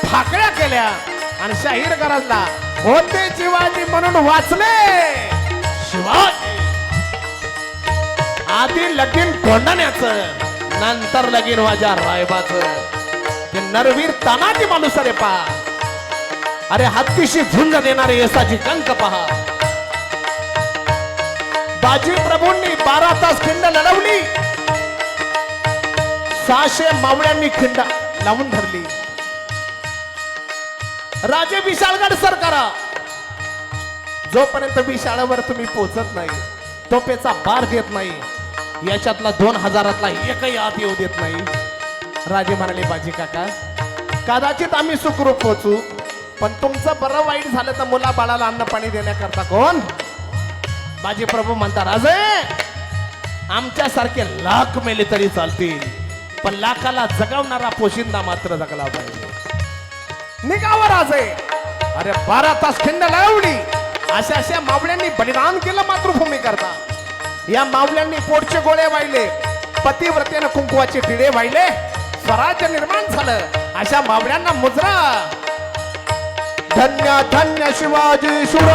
Speaker 1: फाकड्या केल्या आणि शाहीर गरजला होते शिवाजी म्हणून वाचले शिवाजी आधी लगीन कोंडण्याचं नंतर लगीन माझ्या रायबाचं ते नरवीर तानाजी माणूस रे पा अरे हत्तीशी झुंज देणारे यशाची कंक पहा बाजी प्रभूंनी 12 तास खिंड लढवली 600 मावळ्यांनी खिंड लावून धरली राजे विशाळगड सर करा जोपर्यंत विशाळावर तुम्ही पोहोचत नाही तोपेचा बार देत नाही याच्यातला 2000तला एकही आत येऊ देत नाही राजे म्हणाले बाजी काका कदाचित आम्ही सुखरूप पोहोचू पण तुमचं बरं वाईट झालं तर मुला बाळाला अन्न पाणी देण्याकरता कोण बाजी प्रभू म्हणता राजे आमच्यासारखे लाख मेले तरी चालतील पण लाखाला जगवणारा पोशिंदा मात्र जगला पाहिजे निघावं राजे अरे 12 तास खिंड लावली अशा अशा मावळ्यांनी बलिदान केलं मातृभूमी करता या मावळ्यांनी पोटचे गोळे वाहिले पतिव्रतेनं कुंकुवाचे टिळे वाहिले स्वराज्य निर्माण झालं अशा मावळ्यांना मुजरा धन्य धन्य शिवाजी शुर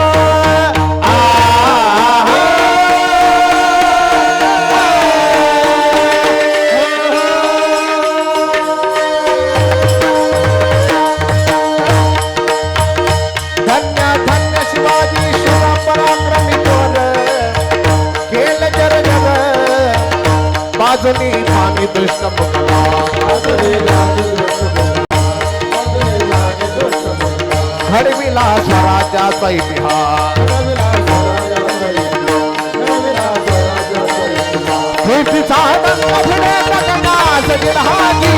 Speaker 1: बाजूनी पाणी दृष्ट घडविला स्वराज्याचा इतिहास कीर्तीचा रंग पुढे जगन्नाथ गिरहाजी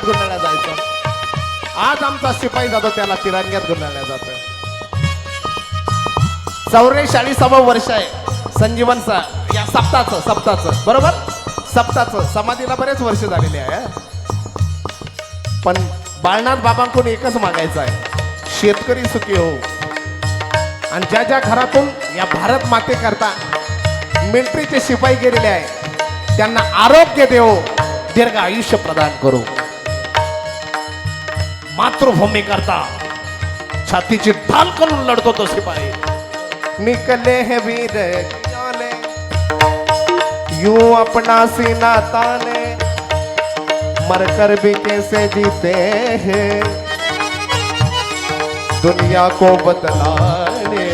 Speaker 1: तिरंग्यात गुंडाळल्या जायचं. आज आमचा शिपाई जातो त्याला तिरंग्यात गुंडाळल्या जातं. 44वं वर्ष आहे संजीवन या सप्ताचं बरोबर. सप्ताचं समाधीला बरेच वर्ष झालेले आहे. पण बाळनाथ बाबांकडून एकच मागायचं आहे, शेतकरी सुखी हो. आणि ज्या ज्या घरातून या भारत माते करता मिलिटरीचे शिपाई गेलेले आहे त्यांना आरोग्य देव, दीर्घ आयुष्य प्रदान करू. मातृभूमी करता छातीची ढाल करून लढतो तो शिपाई. निकले हैं वीर निकले, यूं अपना सीना ताने, मरकर भी कैसे जीते हैं, दुनिया को बदलाने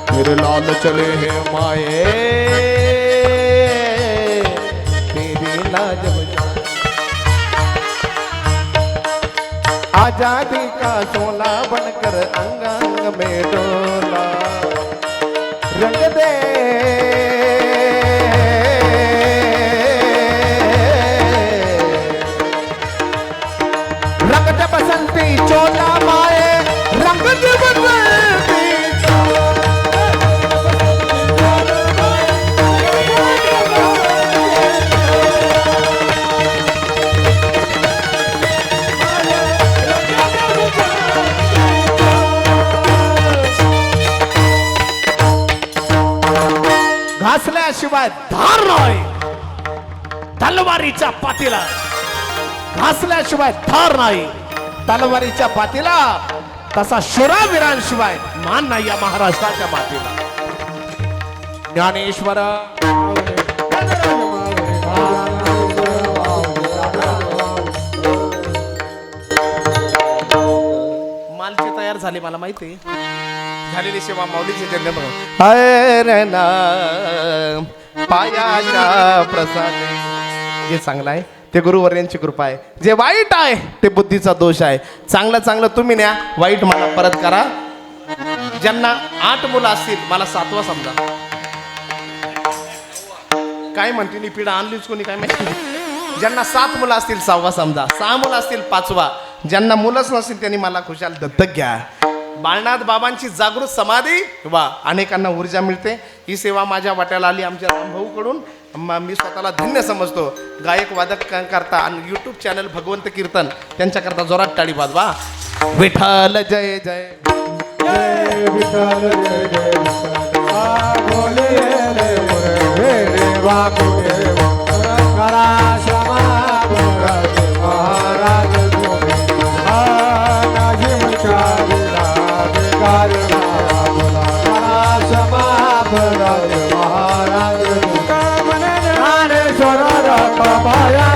Speaker 1: फिर लाल चले हैं माए, तेरी लाज बजा. आजादी का सोना बनकर अंग अंग में डोला, रंग दे रंग दे बसंती चोला माए, रंग दे बसंती. घासल्याशिवाय धार नाही तलवारीच्या पातीला, घासल्याशिवाय धार नाही तलवारीच्या पातीला, तसा शूरावीरांशिवाय मान नाही या महाराष्ट्राच्या मातीला. ज्ञानेश्वर मालची तयार झाली, मला माहिती झालेली सेवा माऊलीचे जन्म पायाच्या प्रसादे. जे चांगलं आहे ते गुरुवर्यांची कृपा आहे, जे वाईट आहे ते बुद्धीचा दोष आहे. चांगलं चांगलं तुम्ही न्या, वाईट मला परत करा. ज्यांना 8 मुलं असतील मला 7वा समजा. काय म्हणते नी पिढा आणलीच कोणी काय माहिती. ज्यांना 7 मुलं असतील 6वा समजा, 6 मुलं असतील 5वा. ज्यांना मुलंच नसतील त्यांनी मला खुशाल दत्तक घ्या. बाळनाथ बाबांची जागृत समाधी वा अनेकांना ऊर्जा मिळते. ही सेवा माझ्या वाट्याला आली आमच्या रामभाऊकडून. मी स्वतःला धन्य समजतो. गायक वादक करता आणि यूट्यूब चॅनल भगवंत कीर्तन त्यांच्याकरता जोरात टाळी वाजवा. विठ्ठल जय जय
Speaker 3: जय विठ्ठल जय जय विठ्ठल. बोले रे मुरली वाकुळे करा क्षमा भगत महाराज गोविंद. नाजी मुचाविला बेकार बोला करा क्षमा भगत महाराज. ज्ञानेश्वर रखमाया